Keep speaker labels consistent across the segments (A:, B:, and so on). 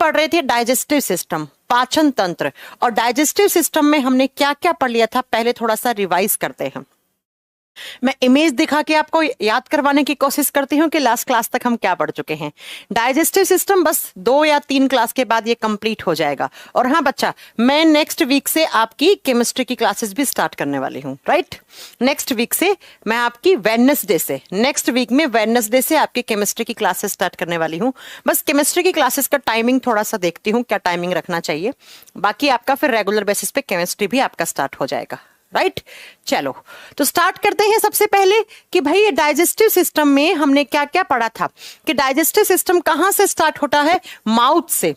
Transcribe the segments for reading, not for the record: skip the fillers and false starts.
A: पढ़ रहे थे डाइजेस्टिव सिस्टम, पाचन तंत्र, और डाइजेस्टिव सिस्टम में हमने क्या क्या पढ़ लिया था पहले थोड़ा सा रिवाइज करते हैं। मैं इमेज दिखा के आपको याद करवाने की कोशिश करती हूँ कि लास्ट क्लास तक हम क्या पढ़ चुके हैं। डाइजेस्टिव सिस्टम बस 2 या 3 क्लास के बाद ये कंप्लीट हो जाएगा। और हाँ बच्चा, मैं नेक्स्ट वीक से आपकी केमिस्ट्री की क्लासेस भी स्टार्ट करने वाली हूँ, राइट। नेक्स्ट वीक से मैं आपकी वेडनेसडे से, नेक्स्ट वीक में वेडनेसडे से आपकी केमिस्ट्री की क्लासेस स्टार्ट करने वाली हूँ। बस केमिस्ट्री की क्लासेस का टाइमिंग थोड़ा सा देखती हूँ क्या टाइमिंग रखना चाहिए, बाकी आपका फिर रेगुलर बेसिस पे केमिस्ट्री भी आपका स्टार्ट हो जाएगा, राइट। चलो तो स्टार्ट करते हैं सबसे पहले कि भाई ये डाइजेस्टिव सिस्टम में हमने क्या क्या पढ़ा था कि डाइजेस्टिव सिस्टम कहां से स्टार्ट होता है, माउथ से,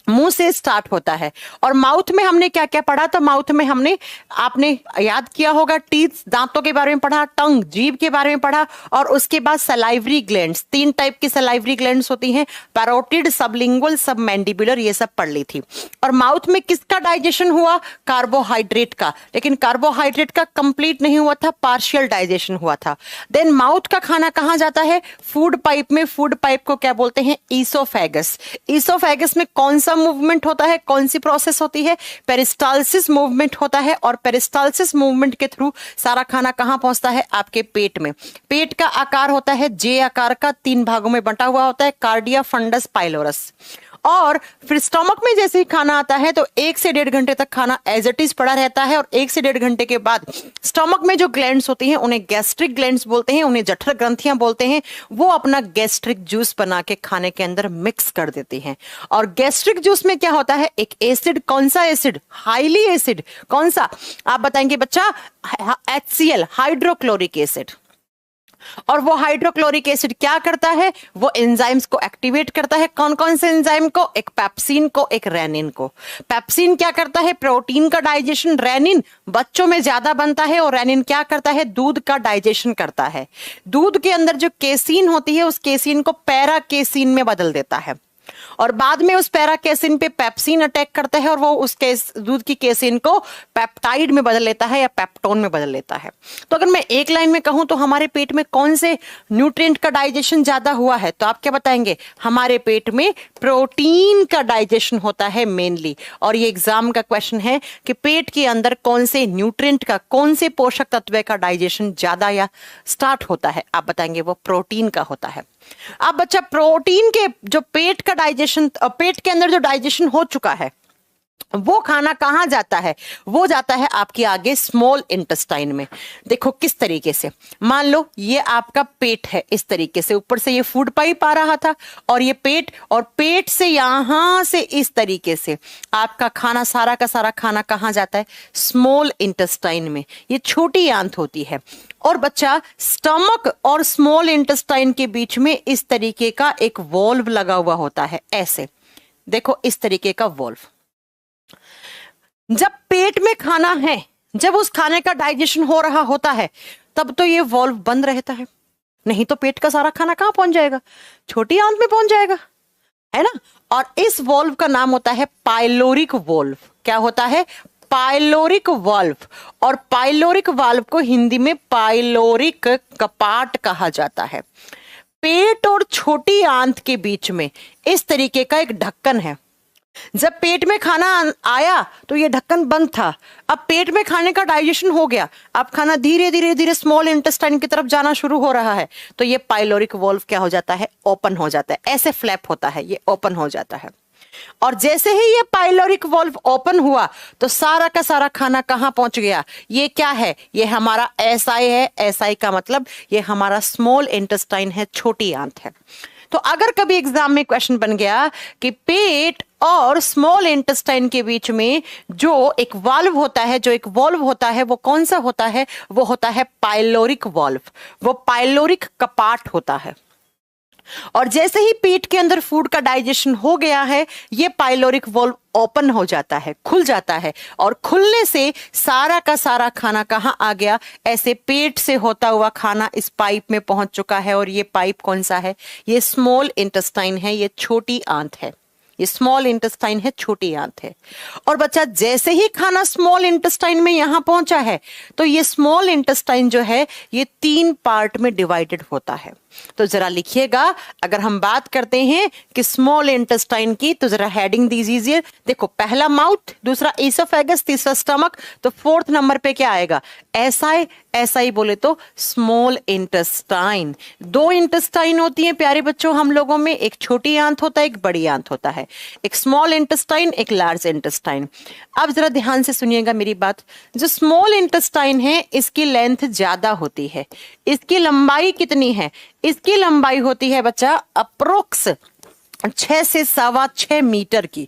A: मुंह से स्टार्ट होता है। और माउथ में हमने क्या क्या पढ़ा था, माउथ में हमने, आपने याद किया होगा, टीथ दांतों के बारे में पढ़ा, टंग जीभ के बारे में पढ़ा, और उसके बाद सलाइवरी ग्लैंड्स, 3 टाइप की सलाइवरी ग्लैंड्स होती हैं, पैरोटिड, सबलिंगुअल, सबमैंडिबुलर, ये सब पढ़ ली थी। और माउथ में किसका डाइजेशन हुआ, कार्बोहाइड्रेट का, लेकिन कार्बोहाइड्रेट का कंप्लीट नहीं हुआ था, पार्शियल डाइजेशन हुआ था। देन माउथ का खाना कहां जाता है, फूड पाइप में। फूड पाइप को क्या बोलते हैं, ईसोफेगस। ईसोफेगस में कौन सा मूवमेंट होता है, कौन सी प्रोसेस होती है, पेरिस्टाल्सिस मूवमेंट होता है। और पेरिस्टाल्सिस मूवमेंट के थ्रू सारा खाना कहां पहुंचता है, आपके पेट में। पेट का आकार होता है जे आकार का, 3 भागों में बंटा हुआ होता है, कार्डिया, फंडस, पाइलोरस। और फिर स्टमक में जैसे ही खाना आता है तो 1 से 1.5 घंटे तक खाना एज इट इज पड़ा रहता है। और 1 से 1.5 घंटे के बाद स्टमक में जो ग्लैंड्स होती हैं उन्हें गैस्ट्रिक ग्लैंड्स बोलते हैं, उन्हें जठर ग्रंथियां बोलते हैं। वो अपना गैस्ट्रिक जूस बना के खाने के अंदर मिक्स कर देती हैं। और गैस्ट्रिक जूस में क्या होता है, एक एसिड, कौन सा एसिड, हाईली एसिड, कौन सा आप बताएंगे बच्चा, HCl, हाइड्रोक्लोरिक एसिड। और वो हाइड्रोक्लोरिक एसिड क्या करता है, वो एंजाइम्स को एक्टिवेट करता है। कौन कौन से एंजाइम को, एक पेप्सिन को, एक रेनिन को। पेप्सिन क्या करता है, प्रोटीन का डाइजेशन। रेनिन बच्चों में ज्यादा बनता है, और रेनिन क्या करता है, दूध का डाइजेशन करता है। दूध के अंदर जो केसीन होती है उस केसीन को पैरा केसीन में बदल देता है, और बाद में उस पैरा केसिन पे पेप्सिन अटैक करता है और वो उस दूध की केसिन को पेप्टाइड में बदल लेता है या पेप्टोन में बदल लेता है। तो अगर मैं एक लाइन में कहूं तो हमारे पेट में कौन से न्यूट्रिएंट का डाइजेशन ज्यादा हुआ है, तो आप क्या बताएंगे, हमारे पेट में प्रोटीन का डाइजेशन होता है मेनली। और ये एग्जाम का क्वेश्चन है कि पेट के अंदर कौन से न्यूट्रिएंट का, कौन से पोषक तत्व का डाइजेशन ज्यादा या स्टार्ट होता है, आप बताएंगे वो प्रोटीन का होता है। अब बच्चा, प्रोटीन के जो पेट का डाइजेशन, पेट के अंदर जो डाइजेशन हो चुका है वो खाना कहां जाता है, वो जाता है आपके आगे स्मॉल इंटेस्टाइन में। देखो किस तरीके से, मान लो ये आपका पेट है, इस तरीके से ऊपर से ये फूड पाइप आ रहा था और ये पेट, और पेट से यहां से इस तरीके से आपका खाना, सारा का सारा खाना कहां जाता है, स्मॉल इंटेस्टाइन में। ये छोटी आंत होती है। और बच्चा, स्टमक और स्मॉल इंटेस्टाइन के बीच में इस तरीके का एक वॉल्व लगा हुआ होता है, ऐसे देखो, इस तरीके का वॉल्व। जब पेट में खाना है, जब उस खाने का डाइजेशन हो रहा होता है, तब तो ये वॉल्व बंद रहता है, नहीं तो पेट का सारा खाना कहां पहुंच जाएगा, छोटी आंत में पहुंच जाएगा, है ना। और इस वॉल्व का नाम होता है पाइलोरिक वॉल्व। क्या होता है, पाइलोरिक वाल्व। और पाइलोरिक वाल्व को हिंदी में पाइलोरिक कपाट कहा जाता है। पेट और छोटी आंत के बीच में इस तरीके का एक ढक्कन है। जब पेट में खाना आया तो ये ढक्कन बंद था, अब पेट में खाने का डाइजेशन हो गया, अब खाना धीरे धीरे धीरे स्मॉल इंटेस्टाइन की तरफ जाना शुरू हो रहा है, तो ये पाइलोरिक वॉल्व क्या हो जाता है, ओपन हो जाता है, ऐसे फ्लैप होता है, ये ओपन हो जाता है। और जैसे ही ये पाइलोरिक वॉल्व ओपन हुआ तो सारा का सारा खाना कहां पहुंच गया, ये क्या है, ये हमारा एसआई है। एसआई का मतलब ये हमारा स्मॉल इंटेस्टाइन है, छोटी आंत है। तो अगर कभी एग्जाम में क्वेश्चन बन गया कि पेट और स्मॉल इंटेस्टाइन के बीच में जो एक वाल्व होता है, जो एक वॉल्व होता है, वो कौन सा होता है, वो होता है पाइलोरिक वॉल्व, वो पाइलोरिक कपाट होता है। और जैसे ही पेट के अंदर फूड का डाइजेशन हो गया है, ये पाइलोरिक वॉल्व ओपन हो जाता है, खुल जाता है, और खुलने से सारा का सारा खाना कहां आ गया, ऐसे पेट से होता हुआ खाना इस पाइप में पहुंच चुका है। और ये पाइप कौन सा है, ये स्मॉल इंटेस्टाइन है, ये छोटी आंत है, ये स्मॉल इंटेस्टाइन है, छोटी आंत है। और बच्चा, जैसे ही खाना स्मॉल इंटेस्टाइन में यहां पहुंचा है तो ये स्मॉल इंटेस्टाइन जो है ये 3 पार्ट में डिवाइडेड होता है। तो जरा लिखिएगा, अगर हम बात करते हैं कि स्मॉल इंटेस्टाइन की, तो जरा हेडिंग दीजिए। देखो, पहला माउथ, दूसरा ईसोफेगस, तीसरा स्टमक, तो फोर्थ नंबर पे क्या आएगा? एसआई। एसआई बोले तो स्मॉल इंटेस्टाइन। दो इंटेस्टाइन होती है प्यारे बच्चों हम लोगों में, एक छोटी आंत होता है, एक बड़ी आंत होता है, एक स्मॉल इंटेस्टाइन, एक लार्ज इंटेस्टाइन। अब जरा ध्यान से सुनिएगा मेरी बात। जो स्मॉल इंटेस्टाइन है इसकी लेंथ ज्यादा होती है। इसकी लंबाई कितनी है? इसकी लंबाई होती है बच्चा अप्रोक्स 6 से 6.25 मीटर की।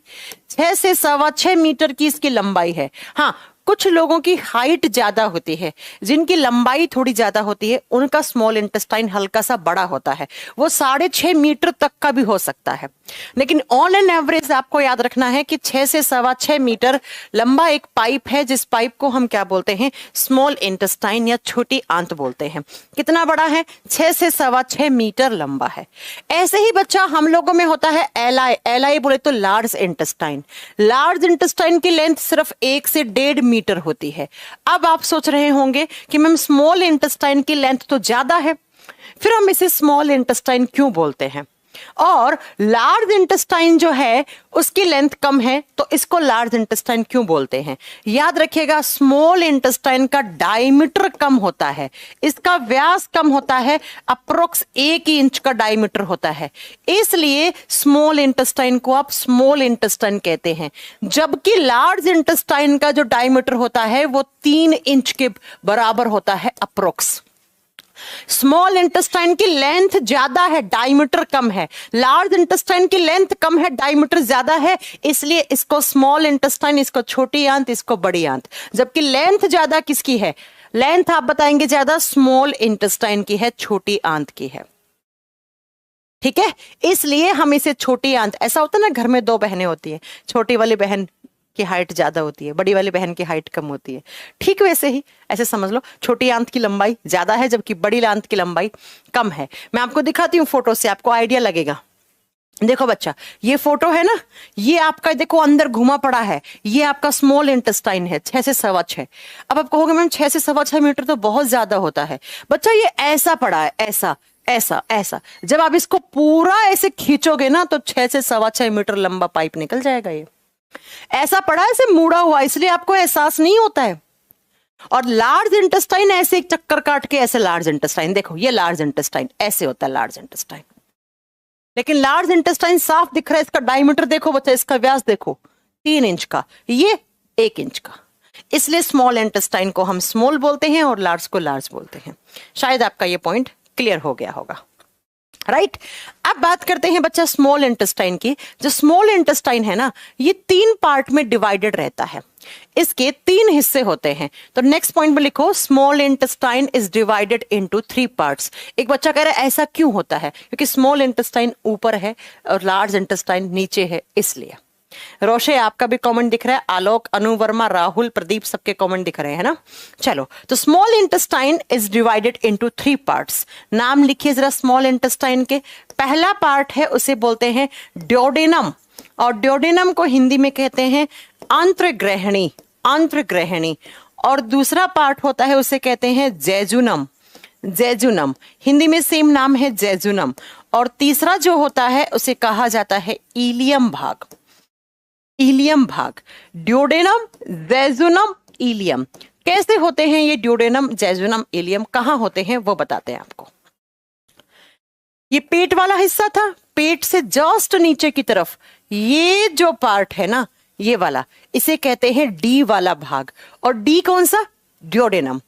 A: 6 से 6.25 मीटर की इसकी लंबाई है। हाँ, कुछ लोगों की हाइट ज्यादा होती है, जिनकी लंबाई थोड़ी ज्यादा होती है, उनका स्मॉल इंटेस्टाइन हल्का सा बड़ा होता है, वो 6.5 मीटर तक का भी हो सकता है। लेकिन ऑन एन एवरेज आपको याद रखना है कि 6 से 6.25 मीटर लंबा एक पाइप है, जिस पाइप को हम क्या बोलते हैं? स्मॉल इंटेस्टाइन या छोटी आंत बोलते हैं। कितना बड़ा है? 6 से 6.25 मीटर लंबा है। ऐसे ही बच्चा हम लोगों में होता है एलआई। एलआई बोले तो लार्ज इंटेस्टाइन। लार्ज इंटेस्टाइन की लेंथ सिर्फ 1 से 1.5 मीटर होती है। अब आप सोच रहे होंगे कि मैम स्मॉल इंटेस्टाइन की लेंथ तो ज्यादा है, फिर हम इसे स्मॉल इंटेस्टाइन क्यों बोलते हैं? और लार्ज इंटेस्टाइन जो है उसकी लेंथ कम है, तो इसको लार्ज इंटेस्टाइन क्यों बोलते हैं? याद रखिएगा, स्मॉल इंटेस्टाइन का डायमीटर कम होता है, इसका व्यास कम होता है, अप्रोक्स 1 इंच का डायमीटर होता है, इसलिए स्मॉल इंटेस्टाइन को आप स्मॉल इंटेस्टाइन कहते हैं। जबकि लार्ज इंटेस्टाइन का जो डायमीटर होता है वो 3 इंच के बराबर होता है अप्रोक्स। स्मॉल इंटेस्टाइन की लेंथ ज्यादा है, डायमीटर कम है। लार्ज इंटेस्टाइन की लेंथ कम है, डायमीटर ज्यादा है, इसलिए इसको स्मॉल इंटेस्टाइन, इसको छोटी आंत, इसको बड़ी आंत। जबकि लेंथ ज्यादा किसकी है? लेंथ आप बताएंगे ज्यादा स्मॉल इंटेस्टाइन की है, छोटी आंत की है। ठीक है, इसलिए हम इसे छोटी आंत, ऐसा होता है ना घर में 2 बहनें होती है, छोटी वाली बहन की हाइट ज्यादा होती है, बड़ी वाली बहन की हाइट कम होती है। ठीक वैसे ही ऐसे समझ लो, छोटी आंत की लंबाई ज्यादा है जबकि बड़ी आंत की लंबाई कम है। मैं आपको दिखाती हूँ फोटो से, आपको आइडिया लगेगा। देखो बच्चा, ये फोटो है ना, ये आपका देखो अंदर घुमा पड़ा है, ये आपका स्मॉल इंटेस्टाइन है, 6 से 6.25। अब आप कहोगे मैम 6 से 6.25 मीटर तो बहुत ज्यादा होता है। बच्चा ये ऐसा पड़ा है, ऐसा ऐसा ऐसा। जब आप इसको पूरा ऐसे खींचोगे ना तो 6 से 6.25 मीटर लंबा पाइप निकल जाएगा। ये ऐसा पड़ा है, ऐसे मुड़ा हुआ, इसलिए आपको एहसास नहीं होता है। और लार्ज इंटेस्टाइन ऐसे एक चक्कर काट के, ऐसे लार्ज इंटेस्टाइन, देखो ये लार्ज इंटेस्टाइन ऐसे होता है लार्ज इंटेस्टाइन। लेकिन लार्ज इंटेस्टाइन साफ दिख रहा है, इसका डायमीटर देखो बच्चा, इसका व्यास देखो 3 इंच का, ये 1 इंच का। इसलिए स्मॉल इंटेस्टाइन को हम स्मॉल बोलते हैं और लार्ज को लार्ज बोलते हैं। शायद आपका ये पॉइंट क्लियर हो गया होगा, राइट। अब बात करते हैं बच्चा स्मॉल इंटेस्टाइन की। जो स्मॉल इंटेस्टाइन है ना, ये 3 पार्ट में डिवाइडेड रहता है, इसके 3 हिस्से होते हैं। तो नेक्स्ट पॉइंट में लिखो, small intestine is divided into 3 parts. एक बच्चा कह रहा है ऐसा क्यों होता है? क्योंकि स्मॉल इंटेस्टाइन ऊपर है और लार्ज इंटेस्टाइन नीचे है, इसलिए। रोशे आपका भी कमेंट दिख रहा है, आलोक, अनु वर्मा, राहुल, प्रदीप, सबके कमेंट दिख रहे हैं ना। चलो, तो small intestine is divided into 3 parts. नाम लिखिए जरा स्मॉल इंटेस्टाइन के। पहला पार्ट है उसे बोलते हैं ड्योडेनम, और ड्योडेनम को हिंदी में कहते हैं आंत्रग्रहणी, आंत्रग्रहणी। और दूसरा पार्ट होता है उसे कहते हैं जेजुनम, जेजुनम, हिंदी में सेम नाम है जेजुनम। और तीसरा जो होता है उसे कहा जाता है इलियम भाग, इलियम भाग। Duodenum, jejunum, ilium. कैसे होते हैं ये ड्योडेनम, जेजुनम, इलियम, कहां होते हैं वो बताते हैं आपको। ये पेट वाला हिस्सा था, पेट से जस्ट नीचे की तरफ ये जो पार्ट है ना, ये वाला, इसे कहते हैं डी वाला भाग। और डी कौन सा? ड्योडेनम।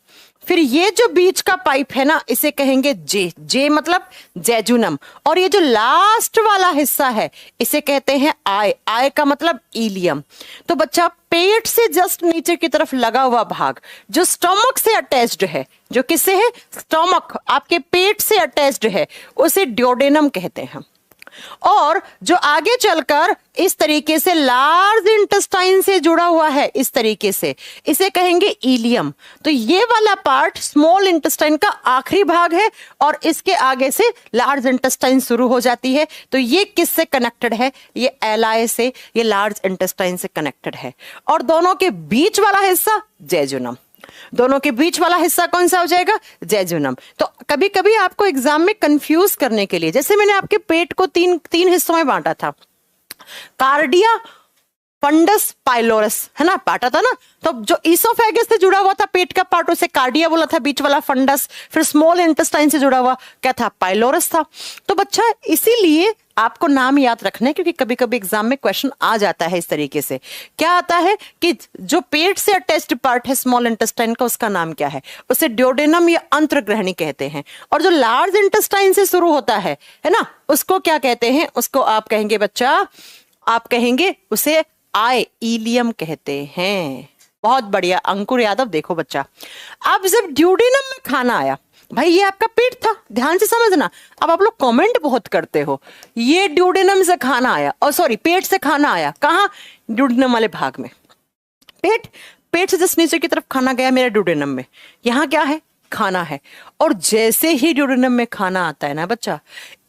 A: फिर ये जो बीच का पाइप है ना, इसे कहेंगे जे, जे मतलब जेजुनम। और ये जो लास्ट वाला हिस्सा है इसे कहते हैं आई, आई का मतलब इलियम। तो बच्चा, पेट से जस्ट नीचे की तरफ लगा हुआ भाग जो स्टमक से अटैच्ड है, जो किससे है? स्टमक, आपके पेट से अटैच्ड है, उसे ड्योडेनम कहते हैं। और जो आगे चलकर इस तरीके से लार्ज इंटेस्टाइन से जुड़ा हुआ है, इस तरीके से, इसे कहेंगे इलियम। तो ये वाला पार्ट स्मॉल इंटेस्टाइन का आखिरी भाग है और इसके आगे से लार्ज इंटेस्टाइन शुरू हो जाती है। तो ये किससे कनेक्टेड है? ये एलआई से, ये लार्ज इंटेस्टाइन से कनेक्टेड है। और दोनों के बीच वाला हिस्सा जेजुनम, दोनों के बीच वाला हिस्सा कौन सा हो जाएगा? जेजुनम। तो कभी कभी आपको एग्जाम में कंफ्यूज करने के लिए, जैसे मैंने आपके पेट को तीन हिस्सों में बांटा था, कार्डिया, फंडस, पाइलोरस, है ना, बांटा था ना। तो जो ईसोफेगस से जुड़ा हुआ था पेट का पार्ट, उसे कार्डिया बोला था, बीच वाला फंडस, फिर स्मॉल इंटेस्टाइन से जुड़ा हुआ क्या था? पाइलोरस था। तो बच्चा इसीलिए आपको नाम याद रखना है, क्योंकि कभी कभी एग्जाम में क्वेश्चन आ जाता है इस तरीके से। क्या आता है कि जो पेट से अटैच्ड पार्ट है स्मॉल इंटेस्टाइन का, उसका नाम क्या है? उसे ड्यूडेनम या अंतर्ग्रहणी कहते हैं। और जो लार्ज इंटेस्टाइन से शुरू होता है ना, उसको क्या कहते हैं? उसको आप कहेंगे बच्चा, आप कहेंगे उसे इलियम कहते हैं। बहुत बढ़िया अंकुर यादव। देखो बच्चा, अब जब ड्यूडेनम में खाना आया, भाई ये आपका पेट था, ध्यान से समझना। अब आप लोग कमेंट बहुत करते हो, ये ड्यूडेनम से खाना आया, और सॉरी पेट से खाना आया, कहाँ? ड्यूडेनम वाले भाग में। पेट से जस्ट नीचे की तरफ खाना गया मेरा ड्यूडेनम में, यहाँ क्या है? खाना है। और जैसे ही ड्यूडेनम में खाना आता है ना बच्चा,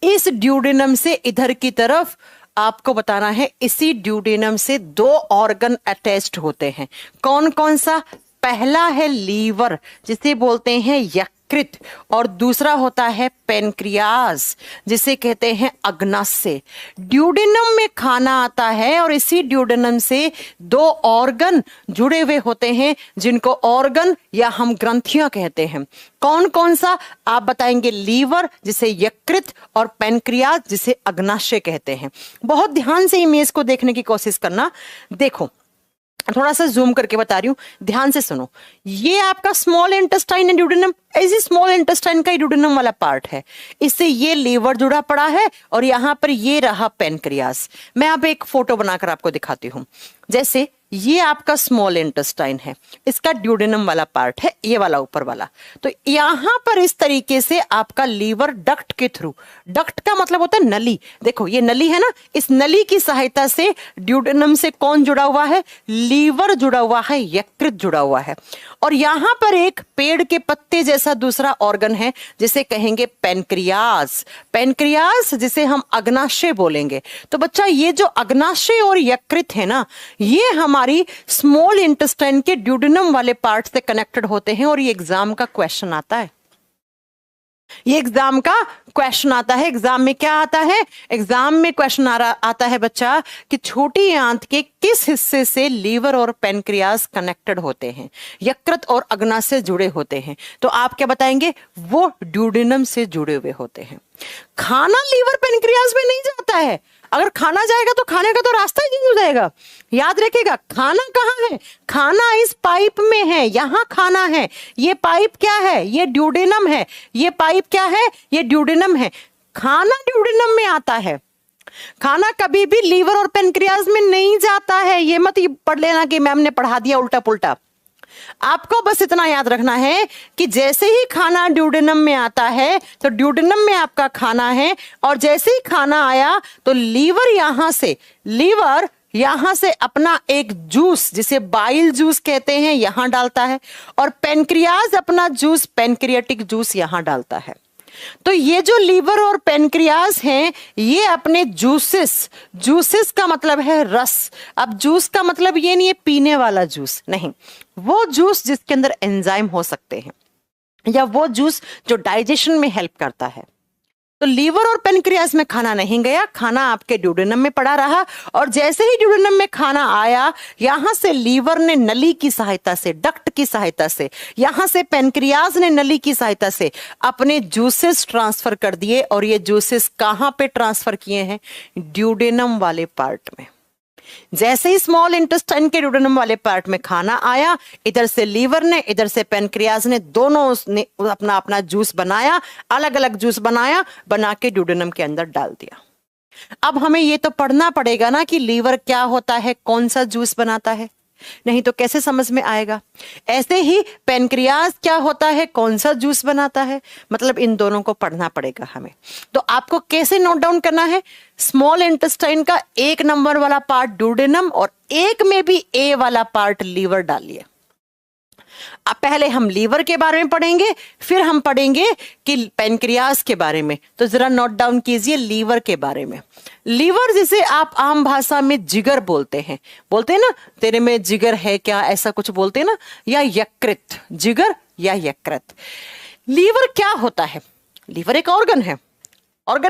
A: इस ड्यूडेनम से इधर की तरफ आपको बताना है, इसी ड्यूडेनम से 2 ऑर्गन अटैच्ड होते हैं। कौन कौन सा? पहला है लीवर, जिसे बोलते हैं यकृत, और दूसरा होता है पेनक्रियास, जिसे कहते हैं अग्नाशय। ड्यूडेनम में खाना आता है और इसी ड्यूडेनम से 2 ऑर्गन जुड़े हुए होते हैं, जिनको ऑर्गन या हम ग्रंथियां कहते हैं। कौन कौन सा? आप बताएंगे लीवर, जिसे यकृत, और पेनक्रियास, जिसे अग्नाशय कहते हैं। बहुत ध्यान से इमेज को देखने की कोशिश करना। देखो, थोड़ा सा जूम करके बता रही हूं, ध्यान से सुनो। ये आपका स्मॉल इंटेस्टाइन है, ड्यूडेनम, ऐसे स्मॉल इंटेस्टाइन का ड्यूडेनम वाला पार्ट है। इससे ये लीवर जुड़ा पड़ा है, और यहां पर ये रहा पेनक्रियास। मैं अब एक फोटो बनाकर आपको दिखाती हूं। जैसे ये आपका स्मॉल इंटेस्टाइन है, इसका ड्यूडेनम वाला पार्ट है, ये वाला ऊपर वाला। तो यहां पर इस तरीके से आपका लीवर डक्ट के थ्रू, डक्ट का मतलब होता है नली, देखो ये नली है ना, इस नली की सहायता से ड्यूडेनम से कौन जुड़ा हुआ है? लीवर जुड़ा हुआ है, यकृत जुड़ा हुआ है। और यहां पर एक पेड़ के पत्ते जैसा दूसरा ऑर्गन है, जिसे कहेंगे पेनक्रियास। पेनक्रियास जिसे हम अग्नाशय बोलेंगे। तो बच्चा ये जो अग्नाशय और यकृत है ना, ये हमारी स्मॉल इंटेस्टाइन के ड्यूडेनम वाले पार्ट से कनेक्टेड होते हैं। और ये एग्जाम का क्वेश्चन आता है, ये एग्जाम का क्वेश्चन आता है। एग्जाम में क्या आता है? एग्जाम में क्वेश्चन आता है बच्चा कि छोटी आंत के किस हिस्से से लीवर और पेनक्रियास कनेक्टेड होते हैं, यकृत और अग्नाशय जुड़े होते हैं। तो आप क्या बताएंगे? वो ड्यूडेनम से जुड़े हुए होते हैं। खाना लीवर पेनक्रियास में नहीं जाता है। अगर खाना जाएगा तो खाने का तो रास्ता ही चेंज हो जाएगा। याद रखिएगा, खाना कहाँ है? खाना इस पाइप में है, यहां खाना है। ये पाइप क्या है? ये ड्यूडेनम है। ये पाइप क्या है? ये ड्यूडेनम है। खाना ड्यूडेनम में आता है। खाना कभी भी लीवर और पेनक्रियास में नहीं जाता है। ये मत पढ़ लेना कि मैम ने पढ़ा दिया उल्टा पुल्टा। आपको बस इतना याद रखना है कि जैसे ही खाना ड्यूडेनम में आता है, तो ड्यूडेनम में आपका खाना है, और जैसे ही खाना आया तो लीवर यहां से अपना एक जूस, जिसे बाइल जूस कहते हैं, यहां डालता है, और पेनक्रियास अपना जूस, पेनक्रियाटिक जूस, यहां डालता है। तो ये जो लीवर और पेनक्रियास हैं, ये अपने जूसेस का मतलब है रस। अब जूस का मतलब ये नहीं है पीने वाला जूस, नहीं, वो जूस जिसके अंदर एंजाइम हो सकते हैं, या वो जूस जो डाइजेशन में हेल्प करता है। तो लीवर और पेनक्रियास में खाना नहीं गया, खाना आपके ड्यूडेनम में पड़ा रहा। और जैसे ही ड्यूडेनम में खाना आया, यहां से लीवर ने नली की सहायता से, डक्ट की सहायता से, यहां से पेनक्रियास ने नली की सहायता से अपने जूसेस ट्रांसफर कर दिए। और ये जूसेस कहां पे ट्रांसफर किए हैं? ड्यूडेनम वाले पार्ट में। जैसे ही स्मॉल इंटेस्टाइन के ड्यूडेनम वाले पार्ट में खाना आया, इधर से लीवर ने, इधर से पेनक्रियास ने, दोनों ने अपना अपना जूस बनाया, अलग अलग जूस बना के ड्यूडेनम के अंदर डाल दिया। अब हमें ये तो पढ़ना पड़ेगा ना कि लीवर क्या होता है, कौन सा जूस बनाता है, नहीं तो कैसे समझ में आएगा। ऐसे ही पेनक्रियास क्या होता है, कौन सा जूस बनाता है, मतलब इन दोनों को पढ़ना पड़ेगा हमें। तो आपको कैसे नोट डाउन करना है? स्मॉल इंटेस्टाइन का 1 नंबर वाला पार्ट ड्यूडेनम, और 1 में भी ए वाला पार्ट लीवर डालिए। अब पहले हम लीवर के बारे में पढ़ेंगे, फिर हम पढ़ेंगे कि पेनक्रियास के बारे में। तो जरा नोट डाउन कीजिए लीवर के बारे में। लीवर जिसे आप आम भाषा में जिगर बोलते हैं ना, तेरे में जिगर है क्या, ऐसा कुछ बोलते हैं ना, या यकृत, जिगर या यकृत। लीवर क्या होता है? लीवर एक ऑर्गन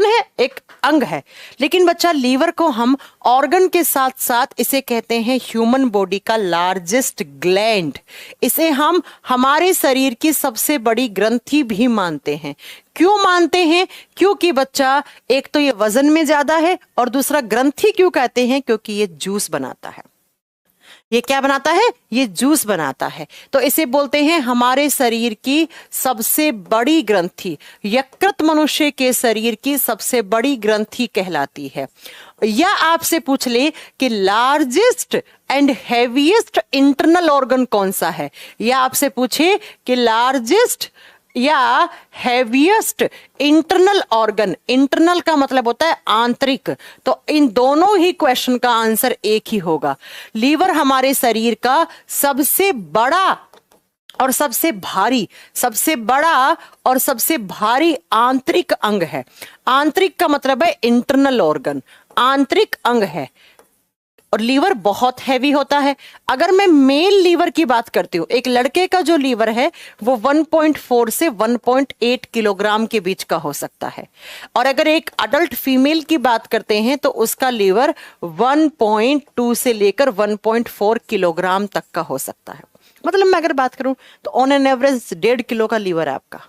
A: है, एक अंग है, लेकिन बच्चा लीवर को हम ऑर्गन के साथ साथ इसे कहते हैं ह्यूमन बॉडी का लार्जेस्ट ग्लैंड। इसे हम हमारे शरीर की सबसे बड़ी ग्रंथि भी मानते हैं। क्यों मानते हैं? क्योंकि बच्चा एक तो ये वजन में ज्यादा है, और दूसरा ग्रंथि क्यों कहते हैं? क्योंकि ये जूस बनाता है। ये क्या बनाता है? ये जूस बनाता है। तो इसे बोलते हैं हमारे शरीर की सबसे बड़ी ग्रंथि। यकृत मनुष्य के शरीर की सबसे बड़ी ग्रंथि कहलाती है। या आपसे पूछ ले कि largest and heaviest internal organ कौन सा है, या आपसे पूछे कि लार्जेस्ट या हैवीएस्ट इंटरनल ऑर्गन, इंटरनल का मतलब होता है आंतरिक, तो इन दोनों ही क्वेश्चन का आंसर एक ही होगा। लीवर हमारे शरीर का सबसे बड़ा और सबसे भारी आंतरिक अंग है। आंतरिक का मतलब है इंटरनल ऑर्गन, आंतरिक अंग है। और लीवर बहुत हैवी होता है। अगर मैं मेल लीवर की बात करती हूं, एक लड़के का जो लीवर है वो 1.4 से 1.8 किलोग्राम के बीच का हो सकता है, और अगर एक अडल्ट फीमेल की बात करते हैं तो उसका लीवर 1.2 से लेकर 1.4 किलोग्राम तक का हो सकता है। मतलब मैं अगर बात करूं तो ऑन एन एवरेज 1.5 किलो का लीवर है आपका,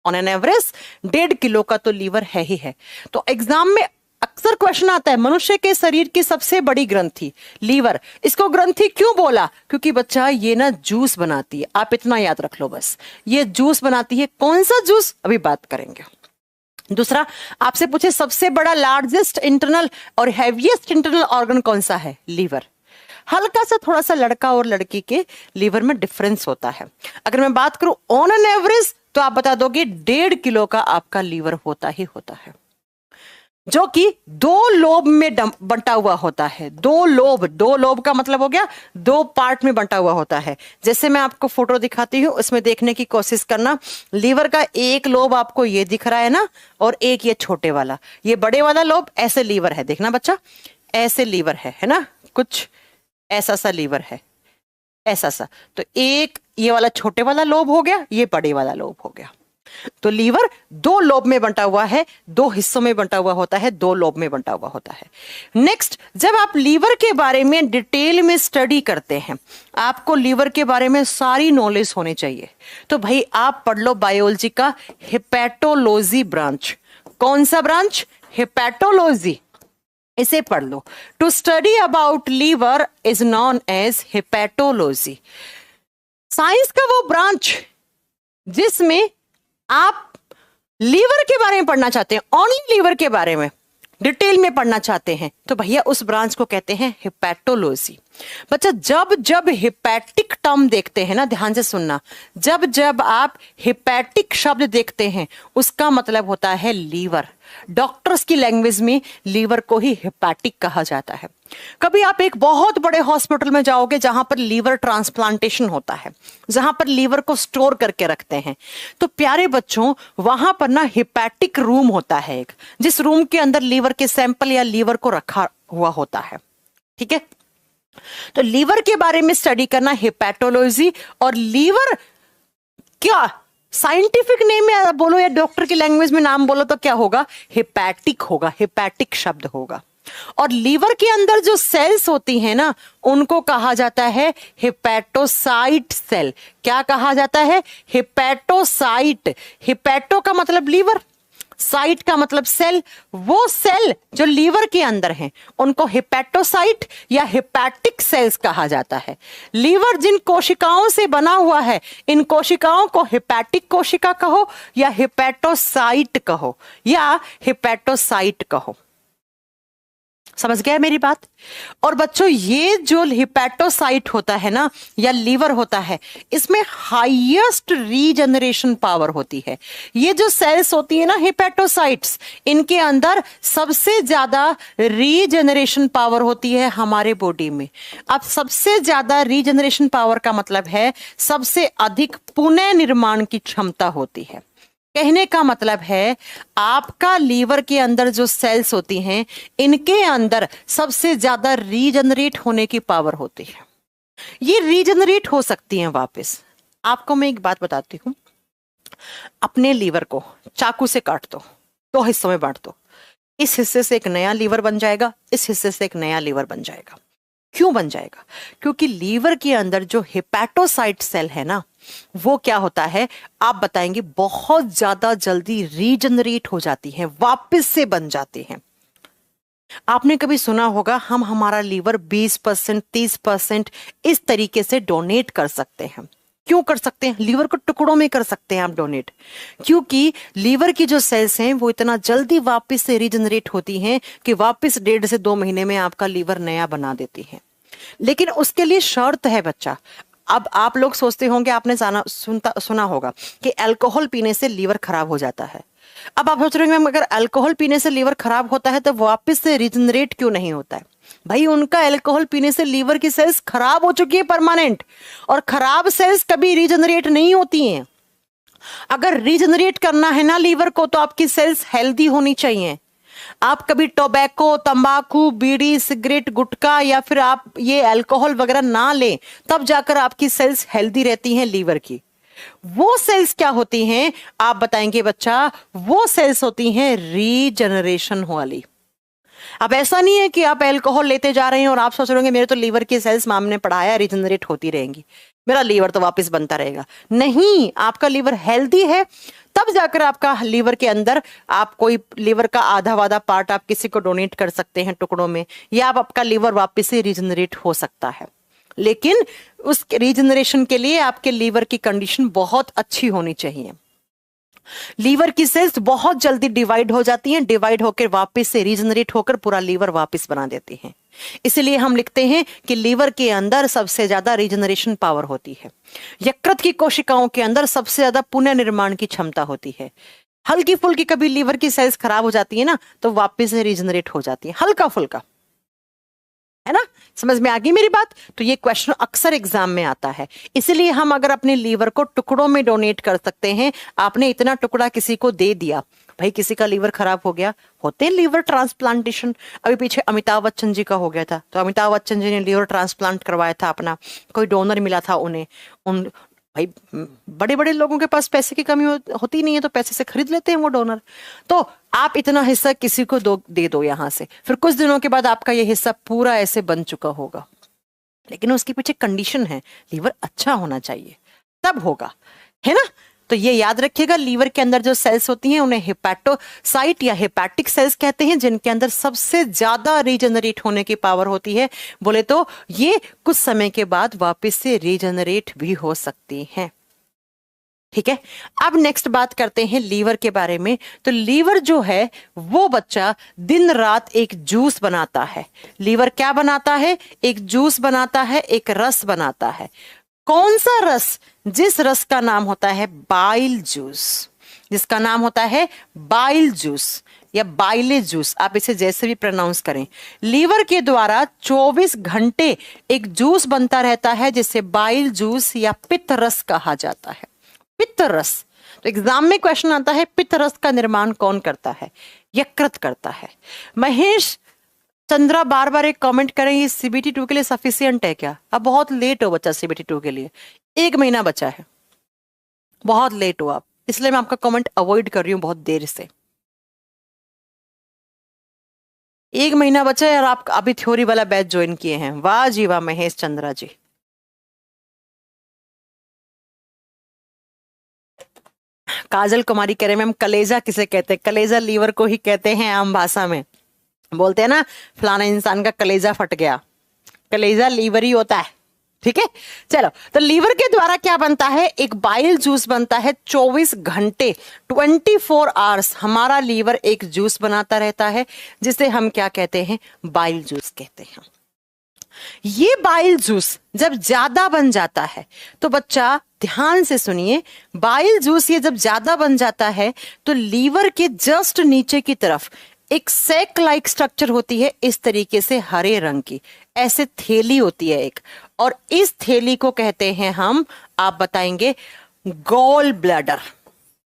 A: ऑन एन एवरेज 1.5 किलो का तो लीवर है ही है। तो एग्जाम में अक्सर क्वेश्चन आता है मनुष्य के शरीर की सबसे बड़ी ग्रंथि लीवर, इसको ग्रंथि क्यों बोला? क्योंकि बच्चा ये ना जूस बनाती है। आप इतना याद रख लो बस, ये जूस बनाती है। कौन सा जूस? अभी बात करेंगे। दूसरा, आपसे पूछे सबसे बड़ा लार्जेस्ट इंटरनल और हैवीएस्ट इंटरनल ऑर्गन कौन सा है? लीवर। हल्का सा थोड़ा सा लड़का और लड़की के लीवर में डिफरेंस होता है। अगर मैं बात करूं ऑन एन एवरेज तो आप बता दोगे 1.5 किलो का आपका लीवर होता ही होता है, जो कि 2 लोब में बंटा हुआ होता है। 2 लोब का मतलब हो गया 2 पार्ट में बंटा हुआ होता है। जैसे मैं आपको फोटो दिखाती हूं, इसमें देखने की कोशिश करना। लीवर का एक लोब आपको ये दिख रहा है ना, और एक ये छोटे वाला, ये बड़े वाला लोब, ऐसे लीवर है। देखना बच्चा, ऐसे लीवर है ना, कुछ ऐसा सा लीवर है, ऐसा सा। तो एक ये वाला छोटे वाला लोब हो गया, ये बड़े वाला लोब हो गया। तो लीवर 2 लोब में बंटा हुआ है, 2 हिस्सों में बंटा हुआ होता है, 2 लोब में बंटा हुआ होता है। नेक्स्ट, जब आप लीवर के बारे में डिटेल में स्टडी करते हैं, आपको लीवर के बारे में सारी नॉलेज होनी चाहिए। तो भाई आप पढ़ लो बायोलॉजी का हेपेटोलॉजी ब्रांच। कौन सा ब्रांच? हेपेटोलॉजी, इसे पढ़ लो। To study about liver is known as hepatology. Science का वो ब्रांच जिसमें आप लीवर के बारे में पढ़ना चाहते हैं, ओनली लीवर के बारे में डिटेल में पढ़ना चाहते हैं, तो भैया उस ब्रांच को कहते हैं हेपेटोलॉजी। बच्चा जब जब हेपेटिक टर्म देखते हैं ना, ध्यान से सुनना, जब जब आप हेपेटिक शब्द देखते हैं उसका मतलब होता है लीवर। डॉक्टर्स की लैंग्वेज में लीवर को ही हेपेटिक कहा जाता है। कभी आप एक बहुत बड़े हॉस्पिटल में जाओगे जहां पर लीवर ट्रांसप्लांटेशन होता है, जहां पर लीवर को स्टोर करके रखते हैं, तो प्यारे बच्चों वहां पर ना हेपेटिक रूम होता है एक, जिस रूम के अंदर लीवर के सैंपल या लीवर को रखा हुआ होता है। ठीक है, तो लीवर के बारे में स्टडी करना हेपेटोलॉजी। और लीवर क्या साइंटिफिक नेम में बोलो या डॉक्टर की लैंग्वेज में नाम बोलो तो क्या होगा? हेपेटिक होगा, हेपेटिक शब्द होगा। और लीवर के अंदर जो सेल्स होती हैं ना, उनको कहा जाता है हेपेटोसाइट सेल। क्या कहा जाता है? हेपेटोसाइट। हेपेटो का मतलब लीवर, साइट का मतलब सेल। वो सेल जो लीवर के अंदर हैं उनको हेपेटोसाइट या हेपेटिक सेल्स कहा जाता है। लीवर जिन कोशिकाओं से बना हुआ है, इन कोशिकाओं को हेपेटिक कोशिका कहो या हेपेटोसाइट कहो या हेपेटोसाइट कहो। समझ गया मेरी बात? और बच्चों ये जो हेपेटोसाइट होता है ना या लीवर होता है, इसमें हाईएस्ट रीजनरेशन पावर होती है। ये जो सेल्स होती है ना हेपेटोसाइट्स, इनके अंदर सबसे ज्यादा रीजनरेशन पावर होती है हमारे बॉडी में। अब सबसे ज्यादा रीजनरेशन पावर का मतलब है सबसे अधिक पुनः निर्माण की क्षमता होती है। कहने का मतलब है आपका लीवर के अंदर जो सेल्स होती हैं, इनके अंदर सबसे ज्यादा रीजनरेट होने की पावर होती है। ये रीजनरेट हो सकती हैं वापस। आपको मैं एक बात बताती हूं, अपने लीवर को चाकू से काट दो, 2 हिस्सों में बांट दो, इस हिस्से से एक नया लीवर बन जाएगा, इस हिस्से से एक नया लीवर बन जाएगा। क्यों बन जाएगा? क्योंकि लीवर के अंदर जो हेपेटोसाइट सेल है ना, वो क्या होता है आप बताएंगे, बहुत ज्यादा जल्दी रीजनरेट हो जाती है, वापस से बन जाती हैं। आपने कभी सुना होगा हम हमारा लीवर 20%, 30% इस तरीके से डोनेट कर सकते हैं। क्यों कर सकते हैं? लीवर को टुकड़ों में कर सकते हैं आप डोनेट, क्योंकि लीवर की जो सेल्स हैं वो इतना जल्दी वापस से रीजनरेट होती हैं कि वापस 1.5 से 2 महीने में आपका लीवर नया बना देती है। लेकिन उसके लिए शर्त है बच्चा। अब आप लोग सोचते होंगे, आपने सुना होगा कि अल्कोहल पीने से लीवर खराब हो जाता है। अब आप सोच रहे होंगे अगर अल्कोहल पीने से लीवर खराब होता है तो वापस से रीजनरेट क्यों नहीं होता है? भाई उनका अल्कोहल पीने से लीवर की सेल्स खराब हो चुकी है परमानेंट, और खराब सेल्स कभी रीजनरेट नहीं होती हैं। अगर रीजनरेट करना है ना लीवर को, तो आपकी सेल्स हेल्दी होनी चाहिए। आप कभी टोबैको, तंबाकू, बीड़ी, सिगरेट, गुटखा या फिर आप ये अल्कोहल वगैरह ना लें, तब जाकर आपकी सेल्स हेल्दी रहती हैं लीवर की। वो सेल्स क्या होती हैं आप बताएंगे बच्चा? वो सेल्स होती हैं रीजनरेशन वाली। अब ऐसा नहीं है कि आप अल्कोहल लेते जा रहे हैं और आप सोच रहे होंगे मेरे तो लीवर की सेल्स माम ने पढ़ाया रीजनरेट होती रहेंगी, मेरा लीवर तो वापस बनता रहेगा। नहीं, आपका लीवर हेल्दी है तब जाकर आपका लीवर के अंदर आप कोई लीवर का आधा वाधा पार्ट आप किसी को डोनेट कर सकते हैं टुकड़ों में, या आपका लीवर वापस से रीजनरेट हो सकता है। लेकिन उस रीजनरेशन के लिए आपके लीवर की कंडीशन बहुत अच्छी होनी चाहिए। लीवर की सेल्स बहुत जल्दी डिवाइड हो जाती हैं, डिवाइड होकर वापस से रीजनरेट होकर पूरा लीवर वापस बना देती हैं। इसलिए हम लिखते हैं कि लीवर के अंदर सबसे ज्यादा रीजनरेशन पावर होती है। यकृत की कोशिकाओं के अंदर सबसे ज्यादा पुनर्निर्माण की क्षमता होती है। हल्की फुल्की कभी लीवर की सेल्स खराब हो जाती है ना, तो वापस से रीजनरेट हो जाती है, हल्का फुल्का, है ना? समझ में आ गई मेरी बात? तो ये क्वेश्चन अक्सर एग्जाम में आता है। इसलिए हम अगर अपने लीवर को टुकड़ों में डोनेट कर सकते हैं। आपने इतना टुकड़ा किसी को दे दिया, भाई किसी का लीवर खराब हो गया, होते हैं लीवर ट्रांसप्लांटेशन। अभी पीछे अमिताभ बच्चन जी का हो गया था, तो अमिताभ बच्चन जी ने लीवर ट्रांसप्लांट करवाया था अपना, कोई डोनर मिला था उन्हें। उन भाई बड़े बड़े लोगों के पास पैसे की कमी होती नहीं है, तो पैसे से खरीद लेते हैं वो डोनर। तो आप इतना हिस्सा किसी को दे दो यहां से, फिर कुछ दिनों के बाद आपका ये हिस्सा पूरा ऐसे बन चुका होगा। लेकिन उसके पीछे कंडीशन है, लीवर अच्छा होना चाहिए, तब होगा, है ना? तो ये याद रखिएगा, लीवर के अंदर जो सेल्स होती हैं उन्हें हेपेटोसाइट या हेपेटिक सेल्स कहते हैं, जिनके अंदर सबसे ज्यादा रीजनरेट होने की पावर होती है। बोले तो ये कुछ समय के बाद वापस से रीजनरेट भी हो सकती हैं। ठीक है, अब नेक्स्ट बात करते हैं लीवर के बारे में। तो लीवर जो है वो बच्चा दिन रात एक जूस बनाता है। लीवर क्या बनाता है? एक जूस बनाता है, एक रस बनाता है। कौन सा रस? जिस रस का नाम होता है बाइल जूस, जिसका नाम होता है बाइल जूस या बाइले जूस, आप इसे जैसे भी प्रोनाउंस करें। लीवर के द्वारा 24 घंटे एक जूस बनता रहता है जिसे बाइल जूस या पित्त रस कहा जाता है। पित्त रस, तो एग्जाम में क्वेश्चन आता है पित्त रस का निर्माण कौन करता है? यकृत करता है। महेश चंद्रा बार बार एक कमेंट करें, ये सीबीटी 2 के लिए सफिशिएंट है क्या? अब बहुत लेट हो बच्चा, सीबीटी 2 के लिए 1 महीना बचा है, बहुत लेट हो आप, इसलिए मैं आपका कमेंट अवॉइड कर रही हूं बहुत देर से। 1 महीना बचा है और आप अभी थ्योरी वाला बैच ज्वाइन किए हैं। वाह जी वाह महेश चंद्रा जी। काजल कुमारी कह रहे मैम कलेजा किसे कहते हैं? कलेजा लीवर को ही कहते हैं, आम भाषा में बोलते हैं ना फलाना इंसान का कलेजा फट गया, कलेजा लीवर ही होता है। ठीक है, चलो, तो लीवर के द्वारा क्या बनता है? एक बाइल जूस बनता है। 24 घंटे 24 आवर्स हमारा लीवर एक जूस बनाता रहता है, जिसे हम क्या कहते हैं? बाइल जूस कहते हैं। ये बाइल जूस जब ज्यादा बन जाता है, तो बच्चा ध्यान से सुनिए, बाइल जूस ये जब ज्यादा बन जाता है तो लीवर के जस्ट नीचे की तरफ एक सैक लाइक स्ट्रक्चर होती है, इस तरीके से हरे रंग की, ऐसे थैली होती है एक, और इस थैली को कहते हैं हम, आप बताएंगे, गॉल ब्लैडर।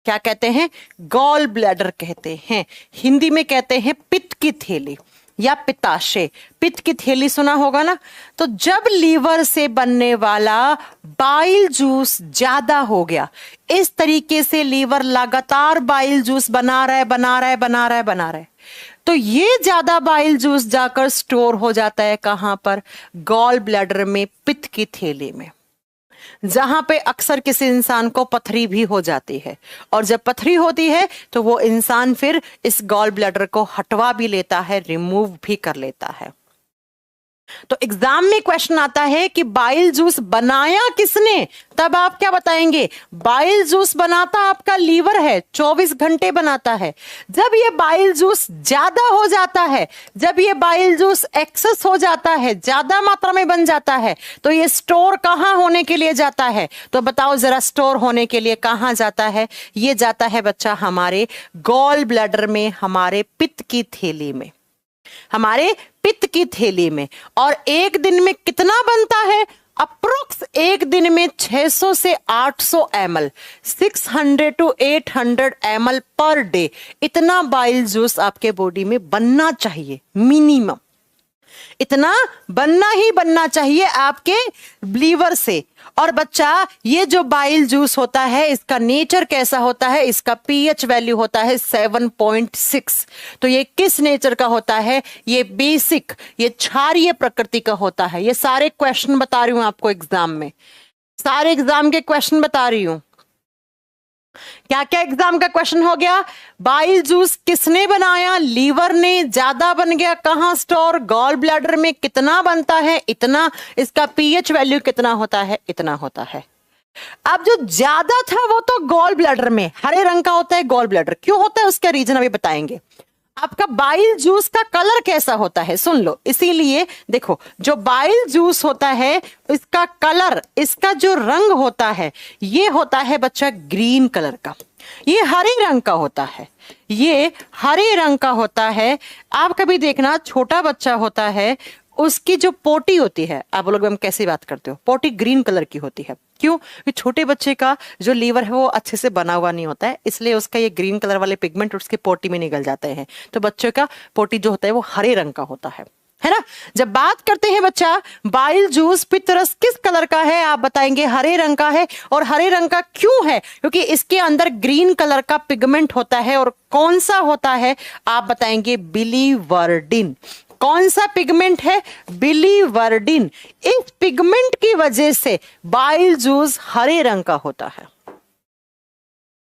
A: क्या कहते हैं? गॉल ब्लैडर कहते हैं। हिंदी में कहते हैं पित्त की थैली या पित्ताशय। पित्त की थैली सुना होगा ना। तो जब लीवर से बनने वाला बाइल जूस ज्यादा हो गया, इस तरीके से लीवर लगातार बाइल जूस बना रहा है, तो ये ज्यादा बाइल जूस जाकर स्टोर हो जाता है कहां पर? गॉल ब्लैडर में, पित्त की थैली में, जहां पे अक्सर किसी इंसान को पथरी भी हो जाती है। और जब पथरी होती है तो वो इंसान फिर इस गॉल ब्लैडर को हटवा भी लेता है, रिमूव भी कर लेता है। तो एग्जाम में क्वेश्चन आता है कि बाइल जूस बनाया किसने, तब आप क्या बताएंगे? बाइल जूस बनाता आपका लीवर है, 24 घंटे बनाता है। जब ये बाइल जूस ज्यादा हो जाता है, जब ये बाइल जूस एक्सेस हो जाता है, ज्यादा मात्रा में बन जाता है, तो ये स्टोर कहां होने के लिए जाता है? तो बताओ जरा, स्टोर होने के लिए कहां जाता है? ये जाता है बच्चा हमारे गॉल ब्लैडर में, हमारे पित्त की थैली में, हमारे पित्त की थैली में। और एक दिन में कितना बनता है? अप्रोक्स एक दिन में 600 से 800 ml, 600 to 800 ml per day, इतना बाइल जूस आपके बॉडी में बनना चाहिए। मिनिमम इतना बनना चाहिए आपके लीवर से। और बच्चा, ये जो बाइल जूस होता है, इसका नेचर कैसा होता है? इसका पीएच वैल्यू होता है 7.6। तो ये किस नेचर का होता है? ये बेसिक, ये क्षारीय प्रकृति का होता है। ये सारे क्वेश्चन बता रही हूं आपको एग्जाम में, सारे एग्जाम के क्वेश्चन बता रही हूं। क्या क्या एग्जाम का क्वेश्चन हो गया? बाइल जूस किसने बनाया? लीवर ने। ज्यादा बन गया, कहां स्टोर? गॉल ब्लैडर में। कितना बनता है? इतना। इसका पीएच वैल्यू कितना होता है? इतना होता है। अब जो ज्यादा था वो तो गॉल ब्लैडर में, हरे रंग का होता है गॉल ब्लैडर। क्यों होता है उसका रीजन अभी बताएंगे। आपका बाइल जूस का कलर कैसा होता है सुन लो। इसीलिए देखो, जो बाइल जूस होता है इसका कलर, इसका जो रंग होता है, ये होता है बच्चा ग्रीन कलर का। ये हरे रंग का होता है, ये हरे रंग का होता है। आप कभी देखना, छोटा बच्चा होता है, उसकी जो पोटी होती है, आप लोग हम कैसी बात करते हो, पोटी ग्रीन कलर की होती है। क्यों? कि छोटे बच्चे का जो लीवर है वो अच्छे से बना हुआ नहीं होता है, इसलिए उसका ये ग्रीन कलर वाले पिगमेंट उसकी पोटी में निकल जाते हैं। तो बच्चे का पोटी जो होता है वो हरे रंग का होता है ना। जब बात करते हैं बच्चा बाइल जूस पित्त रस किस कलर का है, आप बताएंगे हरे रंग का है। और हरे रंग का क्यों है? क्योंकि इसके अंदर ग्रीन कलर का पिगमेंट होता है। और कौन सा होता है? आप बताएंगे बिलीवर्डिन। कौन सा पिगमेंट है? बिलीवर्डिन। इस पिगमेंट की वजह से बाइल जूस हरे रंग का होता है,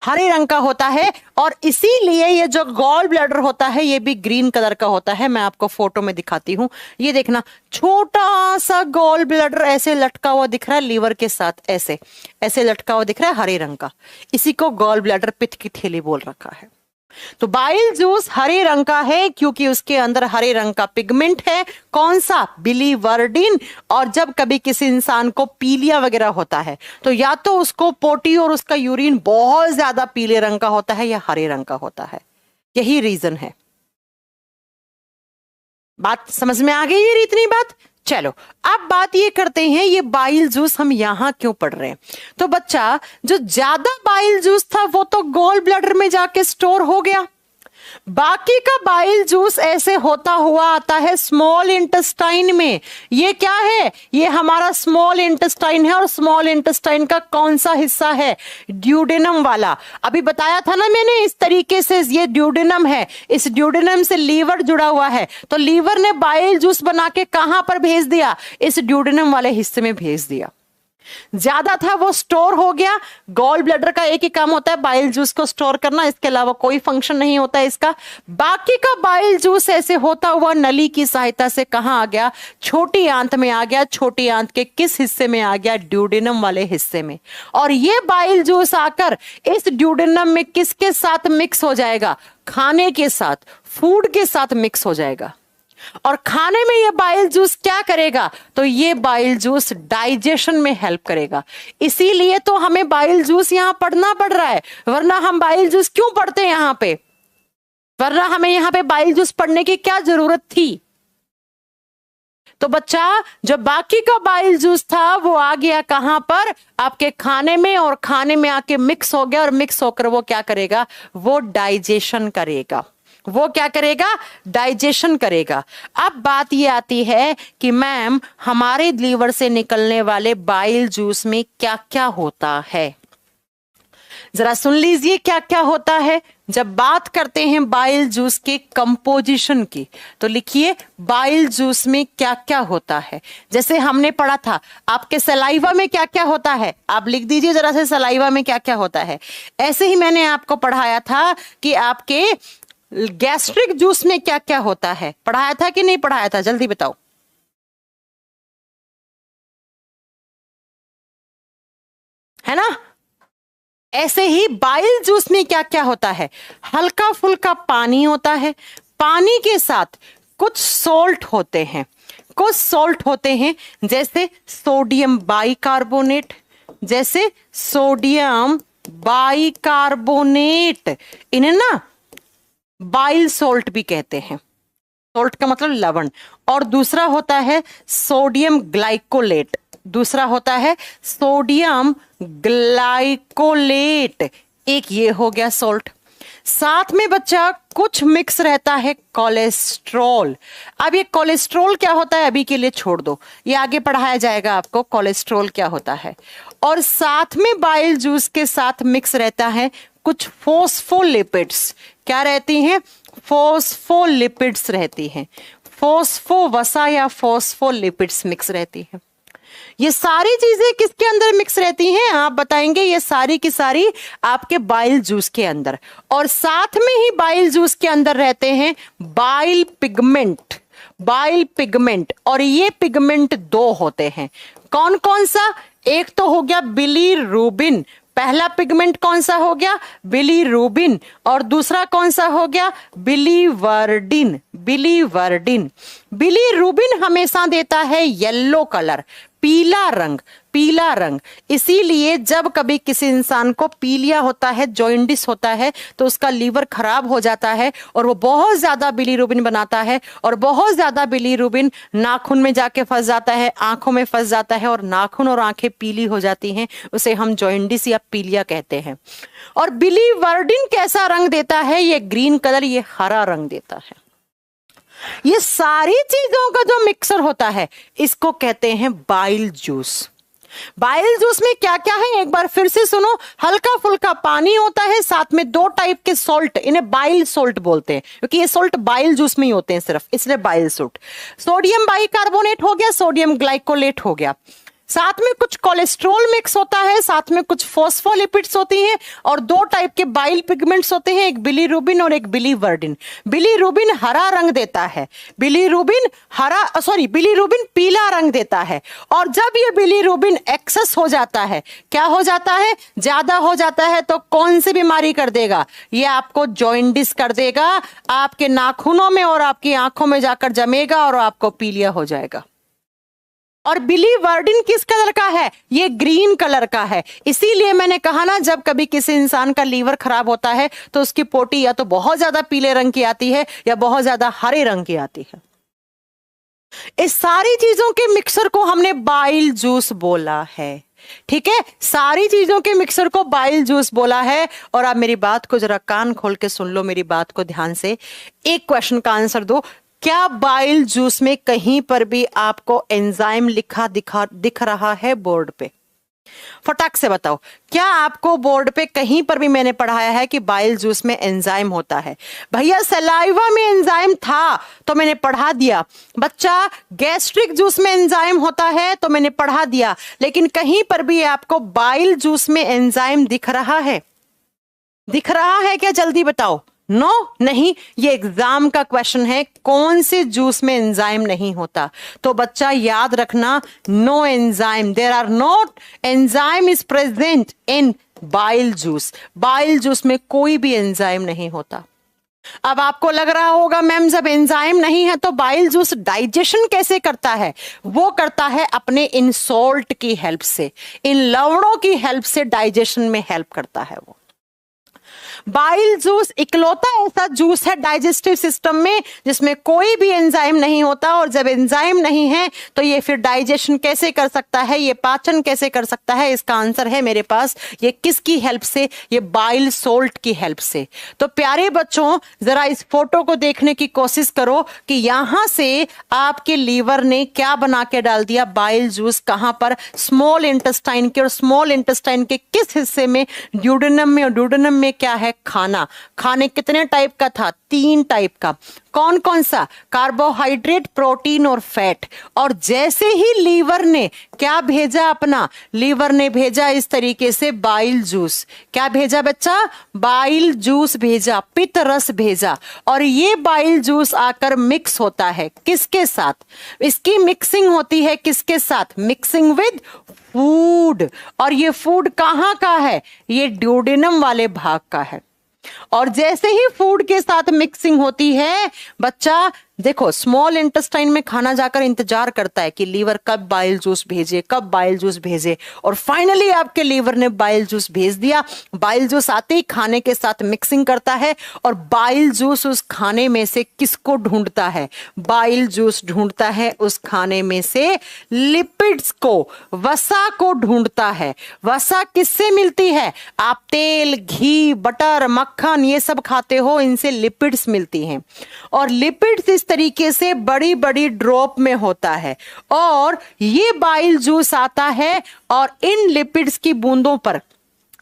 A: हरे रंग का होता है। और इसीलिए ये जो गॉल ब्लैडर होता है ये भी ग्रीन कलर का होता है। मैं आपको फोटो में दिखाती हूं। ये देखना, छोटा सा गॉल ब्लैडर ऐसे लटका हुआ दिख रहा है लीवर के साथ, ऐसे ऐसे लटका हुआ दिख रहा है हरे रंग का। इसी को गॉल ब्लैडर, पित्त की थैली बोल रखा है। तो बाइल जूस हरे रंग का है क्योंकि उसके अंदर हरे रंग का पिगमेंट है। कौन सा? बिलीवर्डिन। और जब कभी किसी इंसान को पीलिया वगैरह होता है तो या तो उसको पोटी और उसका यूरिन बहुत ज्यादा पीले रंग का होता है या हरे रंग का होता है। यही रीजन है। बात समझ में आ गई है इतनी बात? चलो अब बात ये करते हैं, ये बाइल जूस हम यहां क्यों पढ़ रहे हैं। तो बच्चा, जो ज्यादा बाइल जूस था वो तो गॉल ब्लैडर में जाके स्टोर हो गया। बाकी का बाइल जूस ऐसे होता हुआ आता है स्मॉल इंटेस्टाइन में। ये क्या है? ये हमारा स्मॉल इंटेस्टाइन है। और स्मॉल इंटेस्टाइन का कौन सा हिस्सा है? ड्यूडेनम वाला। अभी बताया था ना मैंने, इस तरीके से ये ड्यूडेनम है, इस ड्यूडेनम से लीवर जुड़ा हुआ है। तो लीवर ने बाइल जूस बना के कहां पर भेज दिया? इस ड्यूडेनम वाले हिस्से में भेज दिया। ज्यादा था वो स्टोर हो गया। गॉल ब्लैडर का एक ही काम होता है बाइल जूस को स्टोर करना, इसके अलावा कोई फंक्शन नहीं होता है इसका। बाकी का बाइल जूस ऐसे होता हुआ नली की सहायता से कहां आ गया? छोटी आंत में आ गया। छोटी आंत के किस हिस्से में आ गया? ड्यूडेनम वाले हिस्से में। और ये बाइल जूस आकर इस ड्यूडेनम में किसके साथ मिक्स हो जाएगा? खाने के साथ, फूड के साथ मिक्स हो जाएगा। और खाने में ये बाइल जूस क्या करेगा? तो ये बाइल जूस डाइजेशन में हेल्प करेगा। इसीलिए तो हमें बाइल जूस यहां पढ़ना पड़ रहा है, वरना हम बाइल जूस क्यों पढ़ते हैं यहां पे? वरना हमें यहां पे बाइल जूस पढ़ने की क्या जरूरत थी? तो बच्चा जो बाकी का बाइल जूस था वो आ गया कहां पर, आपके खाने में, और खाने में आके मिक्स हो गया, और मिक्स होकर वो क्या करेगा, वो डाइजेशन करेगा। वो क्या करेगा, डाइजेशन करेगा। अब बात ये आती है कि मैम हमारे लीवर से निकलने वाले बाइल जूस में क्या क्या होता है, जरा सुन लीजिए क्या क्या होता है। जब बात करते हैं बाइल जूस के कंपोजिशन की, तो लिखिए बाइल जूस में क्या क्या होता है। जैसे हमने पढ़ा था आपके सलाइवा में क्या क्या होता है, आप लिख दीजिए जरा से सलाइवा में क्या क्या होता है। ऐसे ही मैंने आपको पढ़ाया था कि आपके गैस्ट्रिक जूस में क्या क्या होता है, पढ़ाया था कि नहीं पढ़ाया था, जल्दी बताओ। है ना। ऐसे ही बाइल जूस में क्या क्या होता है, हल्का फुल्का पानी होता है, पानी के साथ कुछ सोल्ट होते हैं, कुछ सोल्ट होते हैं, जैसे सोडियम बाइकार्बोनेट, जैसे सोडियम बाइकार्बोनेट, इन्हें ना बाइल सोल्ट भी कहते हैं। सोल्ट का मतलब लवण। और दूसरा होता है सोडियम ग्लाइकोलेट, दूसरा होता है सोडियम ग्लाइकोलेट, एक ये हो गया सोल्ट। साथ में बच्चा कुछ मिक्स रहता है कोलेस्ट्रॉल। अब ये कोलेस्ट्रॉल क्या होता है अभी के लिए छोड़ दो, ये आगे पढ़ाया जाएगा आपको कोलेस्ट्रॉल क्या होता है। और साथ में बाइल जूस के साथ मिक्स रहता है कुछ फोस्फोलिपिड्स। क्या रहती हैं, फोस्फोलिपिड्स रहती हैं, फोस्फोवसा या फोस्फोलिपिड्स मिक्स रहती हैं। ये सारी चीजें किसके अंदर मिक्स रहती हैं, आप बताएंगे। ये सारी की सारी आपके बाइल जूस के अंदर। और साथ में ही बाइल जूस के अंदर रहते हैं बाइल पिगमेंट, बाइल पिगमेंट। और ये पिगमेंट दो होते हैं, कौन कौन सा, एक तो हो गया बिलीरुबिन, पहला पिगमेंट कौन सा हो गया, बिलीरुबिन। और दूसरा कौन सा हो गया, बिलीवर्डिन, बिलीवर्डिन। बिलीरुबिन हमेशा देता है येलो कलर, पीला रंग, पीला रंग। इसीलिए जब कभी किसी इंसान को पीलिया होता है, जॉइंडिस होता है, तो उसका लीवर खराब हो जाता है और वो बहुत ज्यादा बिलीरुबिन बनाता है, और बहुत ज्यादा बिलीरुबिन नाखून में जाके फंस जाता है, आंखों में फंस जाता है, और नाखून और आंखें पीली हो जाती हैं, उसे हम जॉइंडिस या पीलिया कहते हैं। और बिलीवर्डिन कैसा रंग देता है, ये ग्रीन कलर, ये हरा रंग देता है। ये सारी चीजों का जो मिक्सर होता है इसको कहते हैं बाइल जूस। बाइल जूस में क्या क्या है एक बार फिर से सुनो, हल्का फुल्का पानी होता है, साथ में दो टाइप के सॉल्ट, इन्हें बाइल सॉल्ट बोलते हैं क्योंकि ये सॉल्ट बाइल जूस में ही होते हैं सिर्फ, इसलिए बाइल सॉल्ट। सोडियम बाइकार्बोनेट हो गया, सोडियम ग्लाइकोलेट हो गया, साथ में कुछ कोलेस्ट्रॉल मिक्स होता है, साथ में कुछ फोस्फोलिपिड्स होती हैं, और दो टाइप के बाइल पिगमेंट्स होते हैं, एक बिलीरुबिन और एक बिलीवर्डिन। बिलीरुबिन हरा रंग देता है, बिलीरुबिन बिलीरुबिन पीला रंग देता है। और जब ये बिलीरुबिन एक्सेस हो जाता है, क्या हो जाता है, ज्यादा हो जाता है, तो कौन सी बीमारी कर देगा, ये आपको जॉइंडिस कर देगा, आपके नाखूनों में और आपकी आंखों में जाकर जमेगा और आपको पीलिया हो जाएगा। और बिलीवर्डिन किस कलर का है, ये ग्रीन कलर का है। इसीलिए मैंने कहा ना, जब कभी किसी इंसान का लीवर खराब होता है तो उसकी पोटी या तो बहुत ज्यादा पीले रंग की आती है या बहुत ज्यादा हरे रंग की आती है। इस सारी चीजों के मिक्सर को हमने बाइल जूस बोला है, ठीक है, सारी चीजों के मिक्सर को बाइल जूस बोला है। और आप मेरी बात को जरा कान खोल के सुन लो, मेरी बात को ध्यान से, एक क्वेश्चन का आंसर दो। क्या बाइल जूस में कहीं पर भी आपको एंजाइम लिखा दिख रहा है बोर्ड पे, फटाक से बताओ, क्या आपको बोर्ड पे कहीं पर भी मैंने पढ़ाया है कि बाइल जूस में एंजाइम होता है? भैया सलाइवा में एंजाइम था तो मैंने पढ़ा दिया, बच्चा गैस्ट्रिक जूस में एंजाइम होता है तो मैंने पढ़ा दिया, लेकिन कहीं पर भी आपको बाइल जूस में एंजाइम दिख रहा है, दिख रहा है क्या, जल्दी बताओ। नो नहीं, ये एग्जाम का क्वेश्चन है, कौन से जूस में एंजाइम नहीं होता। तो बच्चा याद रखना, no enzyme, there are not enzyme is present in bile juice. Bile juice में कोई भी एंजाइम नहीं होता। अब आपको लग रहा होगा मैम जब एंजाइम नहीं है तो बाइल जूस डाइजेशन कैसे करता है? वो करता है अपने इन सॉल्ट की हेल्प से, इन लवणों की हेल्प से डाइजेशन में हेल्प करता है वो। बाइल जूस इकलौता ऐसा जूस है डाइजेस्टिव सिस्टम में जिसमें कोई भी एंजाइम नहीं होता, और जब एंजाइम नहीं है तो ये फिर डाइजेशन कैसे कर सकता है, ये पाचन कैसे कर सकता है? इसका आंसर है मेरे पास, ये किसकी हेल्प से? ये बाइल सोल्ट की हेल्प से। तो प्यारे बच्चों, जरा इस फोटो को देखने की कोशिश करो कि यहां से आपके लीवर ने क्या बना के डाल दिया, बाइल जूस। कहां पर? स्मॉल इंटेस्टाइन के, और स्मॉल इंटेस्टाइन के किस हिस्से में? ड्यूडेनम में। और ड्यूडेनम में क्या है? खाना। खाने कितने टाइप का था? 3 टाइप का। कौन कौन सा? कार्बोहाइड्रेट, प्रोटीन और फैट। और जैसे ही लीवर ने क्या भेजा अपना, लीवर ने भेजा इस तरीके से बाइल जूस। क्या भेजा बच्चा? बाइल जूस भेजा, पित्त रस भेजा। और ये बाइल जूस आकर मिक्स होता है किसके साथ? इसकी मिक्सिंग होती है किसके साथ? Mixing with food. और ये फूड कहां का है? ये ड्यूडेनम वाले भाग का है। और जैसे ही फूड के साथ मिक्सिंग होती है बच्चा, देखो स्मॉल इंटेस्टाइन में खाना जाकर इंतजार करता है कि लीवर कब बाइल जूस भेजे, कब बाइल जूस भेजे। और फाइनली आपके लीवर ने बाइल जूस भेज दिया। बाइल जूस आते ही खाने के साथ मिक्सिंग करता है, और बाइल जूस उस खाने में से किसको ढूंढता है? बाइल जूस ढूंढता है उस खाने में से लिपिड्स को, वसा को ढूंढता है। वसा किससे मिलती है? आप तेल, घी, बटर, मक्खन ये सब खाते हो, इनसे लिपिड्स मिलती हैं। और लिपिड्स इस तरीके से बड़ी बड़ी ड्रॉप में होता है, और ये बाइल जूस आता है और इन लिपिड्स की बूंदों पर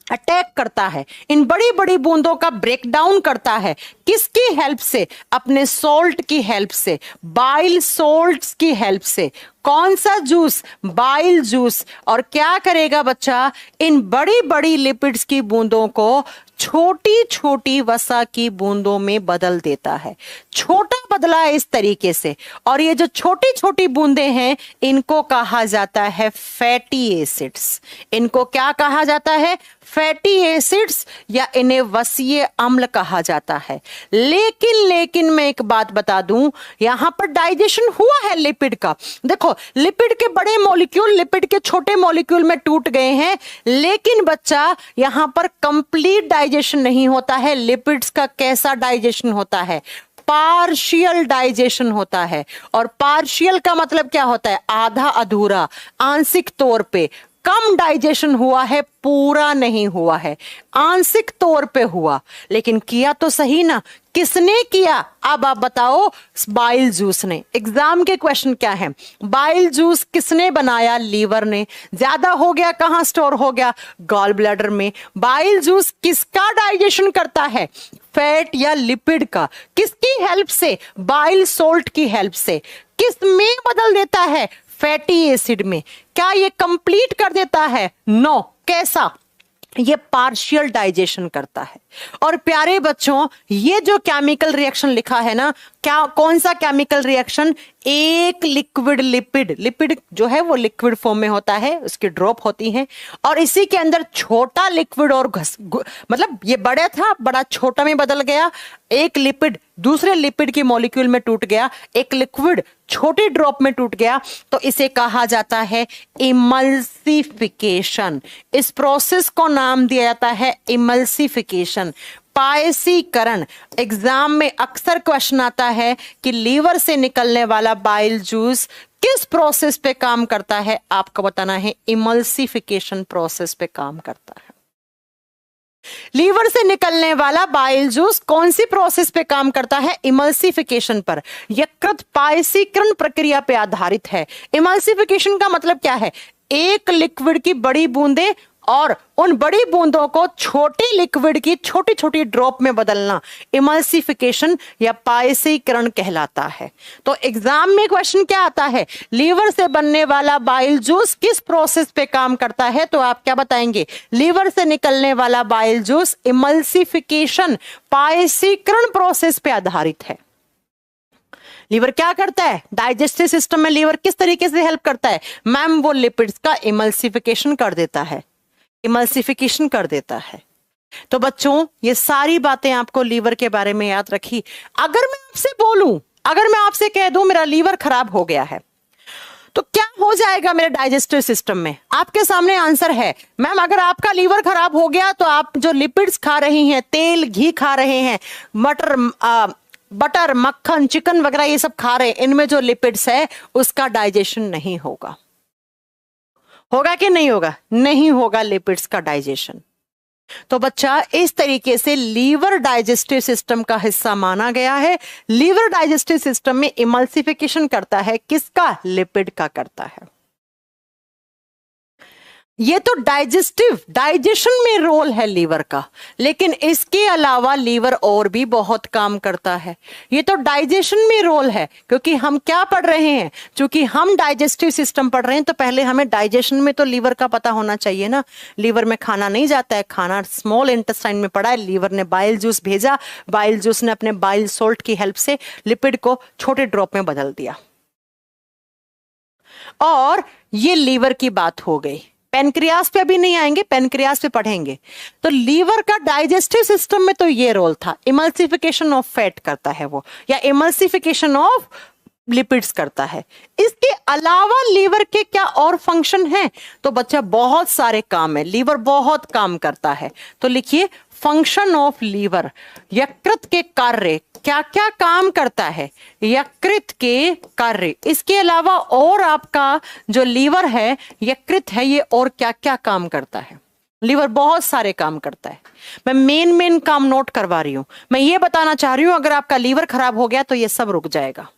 A: अटैक करता है, इन बड़ी बड़ी बूंदों का ब्रेकडाउन करता है। किसकी हेल्प से? अपने सोल्ट की हेल्प से, बाइल सोल्ट्स की हेल्प से। कौन सा जूस? Bile juice. और क्या करेगा बच्चा? इन बड़ी बड़ी लिपिड्स की बूंदों को छोटी छोटी वसा की बूंदों में बदल देता है। छोटा बदला है इस तरीके से, और ये जो छोटी छोटी बूंदें हैं इनको कहा जाता है फैटी एसिड्स। इनको क्या कहा जाता है? फैटी एसिड्स, या इन्हें वसीय अम्ल कहा जाता है। लेकिन मैं एक बात बता दूं, यहां पर डाइजेशन हुआ है लिपिड का। देखो लिपिड के बड़े मॉलिक्यूल लिपिड के छोटे मॉलिक्यूल में टूट गए हैं, लेकिन बच्चा यहां पर कंप्लीट डाइजेशन नहीं होता है। लिपिड्स का कैसा डाइजेशन होता है? पार्शियल डाइजेशन होता है। और पार्शियल का मतलब क्या होता है? आधा अधूरा, आंशिक तौर पे। कम डाइजेशन हुआ है, पूरा नहीं हुआ है, आंशिक तौर पे हुआ। लेकिन किया तो सही ना? किसने किया? अब आप बताओ। बाइल जूस ने। एग्जाम के क्वेश्चन क्या है? बाइल जूस किसने बनाया? लीवर ने। ज्यादा हो गया, कहां स्टोर हो गया? गॉल ब्लैडर में। बाइल जूस किसका डाइजेशन करता है? फैट या लिपिड का। किसकी हेल्प से? बाइल सोल्ट की हेल्प से। किस में बदल देता है? फैटी एसिड में। क्या ये कंप्लीट कर देता है? नो। कैसा? ये पार्शियल डाइजेशन करता है। और प्यारे बच्चों, ये जो केमिकल रिएक्शन लिखा है ना, क्या कौन सा केमिकल रिएक्शन? एक लिक्विड लिपिड, लिपिड जो है वो लिक्विड फॉर्म में होता है, उसकी ड्रॉप होती है, और इसी के अंदर छोटा लिक्विड और मतलब ये बड़ा था, बड़ा छोटा में बदल गया। एक लिपिड दूसरे लिपिड की मॉलिक्यूल में टूट गया, एक लिक्विड छोटी ड्रॉप में टूट गया, तो इसे कहा जाता है इमल्सिफिकेशन। इस प्रोसेस को नाम दिया जाता है इमल्सिफिकेशन, पायसीकरण। एग्जाम में अक्सर क्वेश्चन आता है कि लीवर से निकलने वाला बाइल जूस किस प्रोसेस पे काम करता है? आपको बताना है इमल्सिफिकेशन प्रोसेस पे काम करता है। लीवर से निकलने वाला बाइल जूस कौन सी प्रोसेस पे काम करता है? इमल्सिफिकेशन पर, यकृत पायसीकरण प्रक्रिया पे आधारित है। इमल्सिफिकेशन का मतलब क्या है? एक लिक्विड की बड़ी बूंदें और उन बड़ी बूंदों को छोटी लिक्विड की छोटी छोटी ड्रॉप में बदलना इमल्सिफिकेशन या पायसीकरण कहलाता है। तो एग्जाम में क्वेश्चन क्या आता है? लीवर से बनने वाला बाइल जूस किस प्रोसेस पे काम करता है? तो आप क्या बताएंगे? लीवर से निकलने वाला बाइल जूस इमल्सिफिकेशन, पायसीकरण प्रोसेस पे आधारित है। लीवर क्या करता है? डाइजेस्टिव सिस्टम में लीवर किस तरीके से हेल्प करता है? मैम वो लिपिड्स का इमल्सिफिकेशन कर देता है, इमल्सिफिकेशन कर देता है। तो बच्चों ये सारी बातें आपको लीवर के बारे में याद रखी। अगर मैं आपसे बोलूं, अगर मैं आपसे कह दूं मेरा लीवर खराब हो गया है, तो क्या हो हो जाएगा मेरे डाइजेस्टिव सिस्टम में? आपके सामने आंसर है मैम, अगर आपका लीवर खराब हो गया तो आप जो लिपिड्स खा रही हैं, तेल घी खा रहे हैं, बटर मक्खन चिकन वगैरह ये सब खा रहे हैं, इनमें जो लिपिड्स है उसका डाइजेशन नहीं होगा। होगा कि नहीं होगा? नहीं होगा लिपिड्स का डाइजेशन। तो बच्चा इस तरीके से लीवर डाइजेस्टिव सिस्टम का हिस्सा माना गया है। लीवर डाइजेस्टिव सिस्टम में इमल्सिफिकेशन करता है, किसका? लिपिड का करता है। ये तो डाइजेशन में रोल है लीवर का, लेकिन इसके अलावा लीवर और भी बहुत काम करता है। ये तो डाइजेशन में रोल है, क्योंकि हम क्या पढ़ रहे हैं, क्योंकि हम डाइजेस्टिव सिस्टम पढ़ रहे हैं, तो पहले हमें डाइजेशन में तो लीवर का पता होना चाहिए ना। लीवर में खाना नहीं जाता है, खाना स्मॉल इंटेस्टाइन में पड़ा है, लीवर ने बाइल जूस भेजा, बाइल जूस ने अपने बाइल सोल्ट की हेल्प से लिपिड को छोटे ड्रॉप में बदल दिया। और ये लीवर की बात हो गई। पेनक्रियास पे अभी नहीं आएंगे, पेनक्रियास पे पढ़ेंगे। तो लीवर का डाइजेस्टिव सिस्टम में तो ये रोल था, इमल्सिफिकेशन ऑफ फैट करता है वो, या इमल्सिफिकेशन ऑफ लिपिड्स करता है। इसके अलावा लीवर के क्या और फंक्शन हैं? तो बच्चा बहुत सारे काम है, लीवर बहुत काम करता है। तो लिखिए फंक्शन ऑफ लीवर, यकृत के कार्य, क्या क्या काम करता है यकृत के कार्य। इसके अलावा और आपका जो लीवर है, यकृत है, ये और क्या क्या काम करता है? लीवर बहुत सारे काम करता है। मैं मेन काम नोट करवा रही हूं। मैं ये बताना चाह रही हूं, अगर आपका लीवर खराब हो गया तो ये सब रुक जाएगा,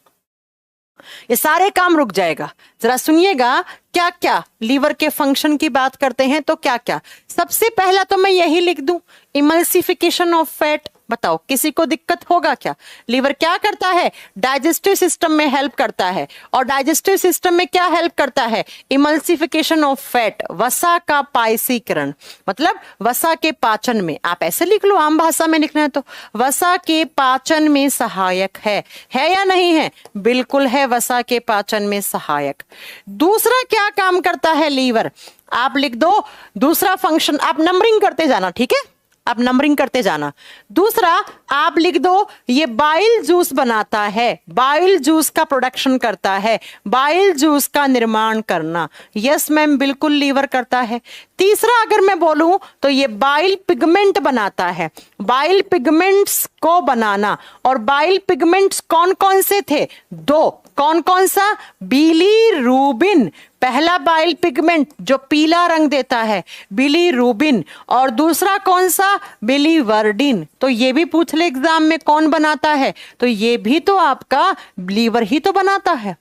A: ये सारे काम रुक जाएगा। जरा सुनिएगा क्या क्या लीवर के फंक्शन की बात करते हैं तो क्या क्या। सबसे पहला तो मैं यही लिख दूं, इमल्सिफिकेशन ऑफ फैट। बताओ किसी को दिक्कत होगा क्या? लीवर क्या करता है? डाइजेस्टिव सिस्टम में हेल्प करता है। और डाइजेस्टिव सिस्टम में क्या हेल्प करता है? इमल्सिफिकेशन ऑफ फैट, वसा का पायसीकरण, मतलब वसा के पाचन में। आप ऐसे लिख लो, आम भाषा में लिखना है तो वसा के पाचन में सहायक है या नहीं है? बिल्कुल है, वसा के पाचन में सहायक। दूसरा क्या काम करता है लीवर? आप लिख दो दूसरा फंक्शन, आप नंबरिंग करते जाना, ठीक है, आप नंबरिंग करते जाना। दूसरा आप लिख दो, ये बाइल जूस बनाता है, बाइल जूस का प्रोडक्शन करता है, बाइल जूस का निर्माण करना। यस मैम, बिल्कुल लीवर करता है। तीसरा अगर मैं बोलूं तो ये बाइल पिगमेंट बनाता है, बाइल पिगमेंट्स को बनाना। और बाइल पिगमेंट्स कौन कौन से थे? दो। कौन कौन सा? बिलीरूबिन, पहला बाइल पिगमेंट जो पीला रंग देता है, बिलीरूबिन। और दूसरा कौन सा? बिलीवर्डिन। तो ये भी पूछ ले एग्जाम में कौन बनाता है, तो ये भी तो आपका लीवर ही तो बनाता है।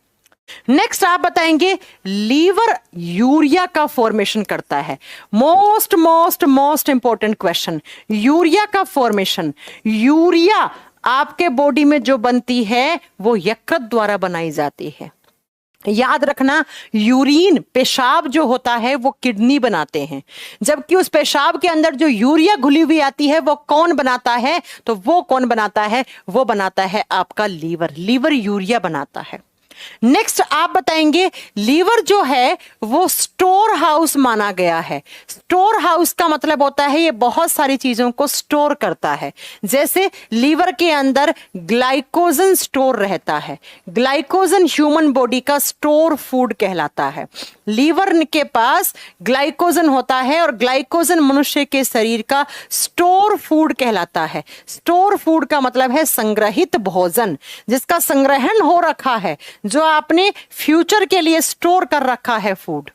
A: नेक्स्ट आप बताएंगे लीवर यूरिया का फॉर्मेशन करता है। मोस्ट इंपॉर्टेंट क्वेश्चन, यूरिया का फॉर्मेशन। यूरिया आपके बॉडी में जो बनती है वो यकृत द्वारा बनाई जाती है। याद रखना, यूरिन पेशाब जो होता है वो किडनी बनाते हैं, जबकि उस पेशाब के अंदर जो यूरिया घुली हुई आती है वो कौन बनाता है? तो वो कौन बनाता है? वो बनाता है आपका लीवर। लीवर यूरिया बनाता है। नेक्स्ट आप बताएंगे लीवर जो है वो स्टोर हाउस माना गया है। स्टोर हाउस का मतलब होता है ये बहुत सारी चीजों को स्टोर करता है। जैसे लीवर के अंदर ग्लाइकोजन स्टोर रहता है, ग्लाइकोजन ह्यूमन बॉडी का स्टोर फूड कहलाता है। लीवर के पास ग्लाइकोजन होता है और ग्लाइकोजन मनुष्य के शरीर का स्टोर फूड कहलाता है। स्टोर फूड का मतलब है संग्रहित भोजन, जिसका संग्रहण हो रखा है, जो आपने फ्यूचर के लिए स्टोर कर रखा है फूड।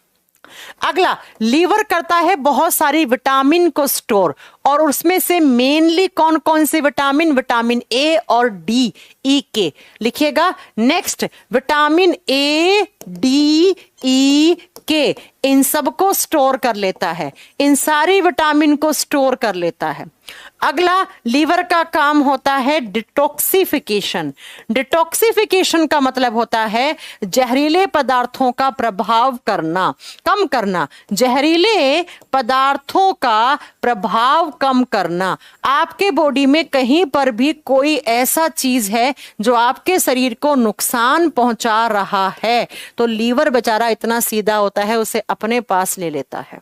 A: अगला, लीवर करता है बहुत सारी विटामिन को स्टोर, और उसमें से मेनली कौन कौन से विटामिन? विटामिन ए और डी, ई के लिखिएगा। नेक्स्ट, विटामिन ए, डी, ई, के, इन सबको स्टोर कर लेता है, इन सारी विटामिन को स्टोर कर लेता है। अगला, लीवर का काम होता है डिटॉक्सिफिकेशन। डिटॉक्सिफिकेशन का मतलब होता है जहरीले पदार्थों का प्रभाव करना, कम करना, जहरीले पदार्थों का प्रभाव कम करना। आपके बॉडी में कहीं पर भी कोई ऐसा चीज है जो आपके शरीर को नुकसान पहुंचा रहा है, तो लीवर बेचारा इतना सीधा होता है, उसे अपने पास ले लेता है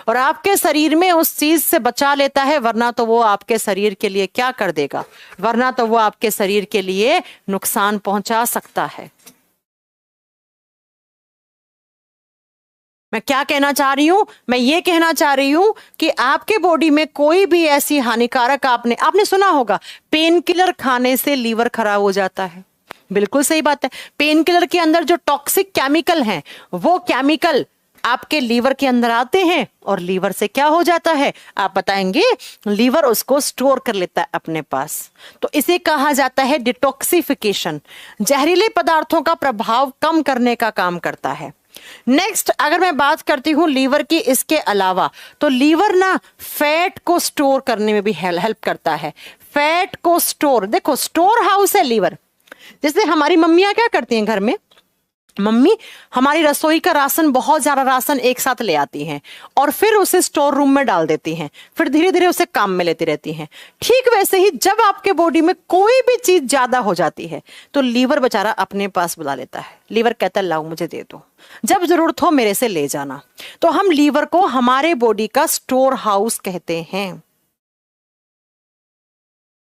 A: और आपके शरीर में उस चीज से बचा लेता है, वरना तो वो आपके शरीर के लिए क्या कर देगा? वरना तो वो आपके शरीर के लिए नुकसान पहुंचा सकता है। मैं क्या कहना चाह रही हूं, मैं ये कहना चाह रही हूं कि आपके बॉडी में कोई भी ऐसी हानिकारक, आपने सुना होगा पेन किलर खाने से लीवर खराब हो जाता है। बिल्कुल सही बात है। पेन किलर के अंदर जो टॉक्सिक केमिकल हैं वो केमिकल आपके लीवर के अंदर आते हैं और लीवर से क्या हो जाता है आप बताएंगे, लीवर उसको स्टोर कर लेता है अपने पास। तो इसे कहा जाता है डिटॉक्सिफिकेशन। जहरीले पदार्थों का प्रभाव कम करने का काम करता है। नेक्स्ट अगर मैं बात करती हूं लीवर की, इसके अलावा तो लीवर ना फैट को स्टोर करने में भी हेल्प करता है। फैट को स्टोर, देखो स्टोर हाउस है लीवर। जैसे हमारी मम्मियां क्या करती हैं घर में, मम्मी हमारी रसोई का राशन, बहुत ज्यादा राशन एक साथ ले आती हैं और फिर उसे स्टोर रूम में डाल देती हैं, फिर धीरे धीरे उसे काम में लेती रहती हैं। ठीक वैसे ही जब आपके बॉडी में कोई भी चीज ज्यादा हो जाती है तो लीवर बेचारा अपने पास बुला लेता है। लीवर कहता है लाओ मुझे दे दो, जब जरूरत हो मेरे से ले जाना। तो हम लीवर को हमारे बॉडी का स्टोर हाउस कहते हैं।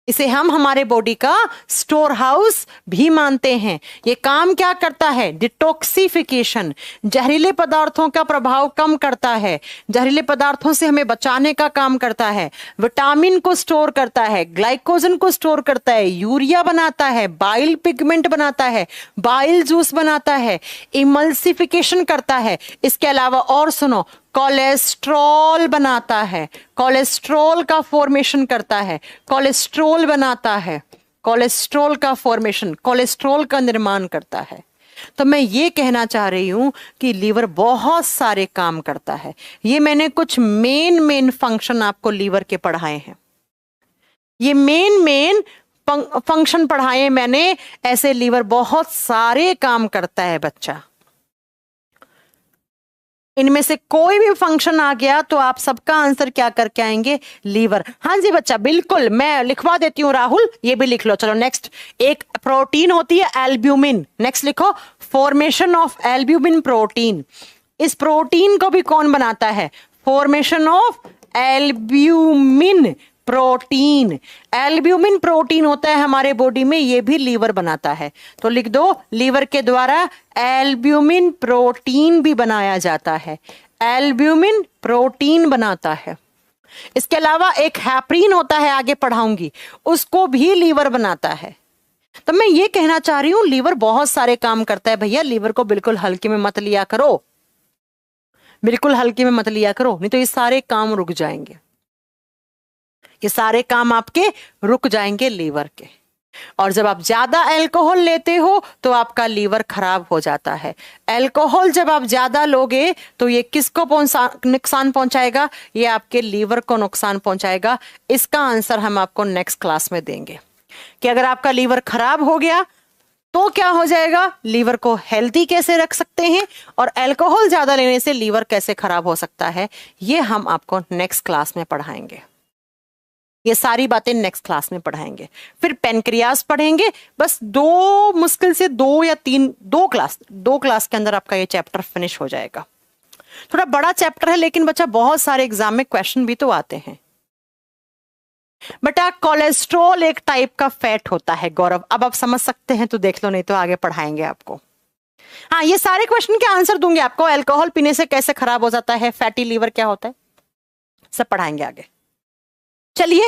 A: इसे हम हमारे बॉडी का स्टोर हाउस भी मानते हैं। ये काम क्या करता है, डिटॉक्सिफिकेशन, जहरीले पदार्थों का प्रभाव कम करता है, जहरीले पदार्थों से हमें बचाने का काम करता है, विटामिन को स्टोर करता है, ग्लाइकोजन को स्टोर करता है, यूरिया बनाता है, बाइल पिगमेंट बनाता है, बाइल जूस बनाता है, इमल्सिफिकेशन करता है। इसके अलावा और सुनो, कोलेस्ट्रॉल बनाता है, कोलेस्ट्रॉल का फॉर्मेशन करता है, कोलेस्ट्रॉल बनाता है, कोलेस्ट्रॉल का फॉर्मेशन, कोलेस्ट्रॉल का निर्माण करता है। तो मैं ये कहना चाह रही हूं कि लीवर बहुत सारे काम करता है। ये मैंने कुछ मेन फंक्शन आपको लीवर के पढ़ाए हैं। ये मेन फंक्शन पढ़ाए मैंने, ऐसे लीवर बहुत सारे काम करता है बच्चा। इनमें से कोई भी फंक्शन आ गया तो आप सबका आंसर क्या करके आएंगे, लीवर। हाँ जी बच्चा, बिल्कुल मैं लिखवा देती हूं। राहुल ये भी लिख लो। चलो नेक्स्ट, एक प्रोटीन होती है एल्ब्यूमिन। नेक्स्ट लिखो, फॉर्मेशन ऑफ एल्ब्यूमिन प्रोटीन। इस प्रोटीन को भी कौन बनाता है, formation of albumin protein. Albumin protein होता है हमारे बॉडी में, ये भी लीवर बनाता है। तो लिख दो, लीवर के द्वारा एल्ब्यूमिन प्रोटीन भी बनाया जाता है। एल्ब्यूमिन प्रोटीन बनाता है। इसके अलावा एक हैप्रीन होता है, आगे पढ़ाऊंगी, उसको भी लीवर बनाता है। तो मैं ये कहना चाह रही हूं लीवर बहुत सारे काम करता है भैया। लीवर को बिल्कुल हल्के में मत लिया करो, बिल्कुल हल्के में मत लिया करो, नहीं तो ये सारे काम रुक जाएंगे। ये सारे काम आपके रुक जाएंगे लीवर के। और जब आप ज्यादा अल्कोहल लेते हो तो आपका लीवर खराब हो जाता है। अल्कोहल जब आप ज्यादा लोगे तो ये किसको नुकसान पहुंचाएगा, ये आपके लीवर को नुकसान पहुंचाएगा। इसका आंसर हम आपको नेक्स्ट क्लास में देंगे कि अगर आपका लीवर खराब हो गया तो क्या हो जाएगा, लीवर को हेल्दी कैसे रख सकते हैं, और अल्कोहल ज्यादा लेने से लीवर कैसे खराब हो सकता है, ये हम आपको नेक्स्ट क्लास में पढ़ाएंगे। ये सारी बातें नेक्स्ट क्लास में पढ़ाएंगे। फिर पेनक्रियास पढ़ेंगे। बस दो, मुश्किल से 2 या 3, 2 क्लास के अंदर आपका ये चैप्टर फिनिश हो जाएगा। थोड़ा बड़ा चैप्टर है लेकिन बच्चा बहुत सारे एग्जाम में क्वेश्चन भी तो आते हैं। बेटा कोलेस्ट्रॉल एक टाइप का फैट होता है गौरव, अब आप समझ सकते हैं तो देख लो, नहीं तो आगे पढ़ाएंगे आपको। हाँ, ये सारे क्वेश्चन के आंसर दूंगे आपको। अल्कोहल पीने से कैसे खराब हो जाता है, फैटी लीवर क्या होता है, सब पढ़ाएंगे आगे। चलिए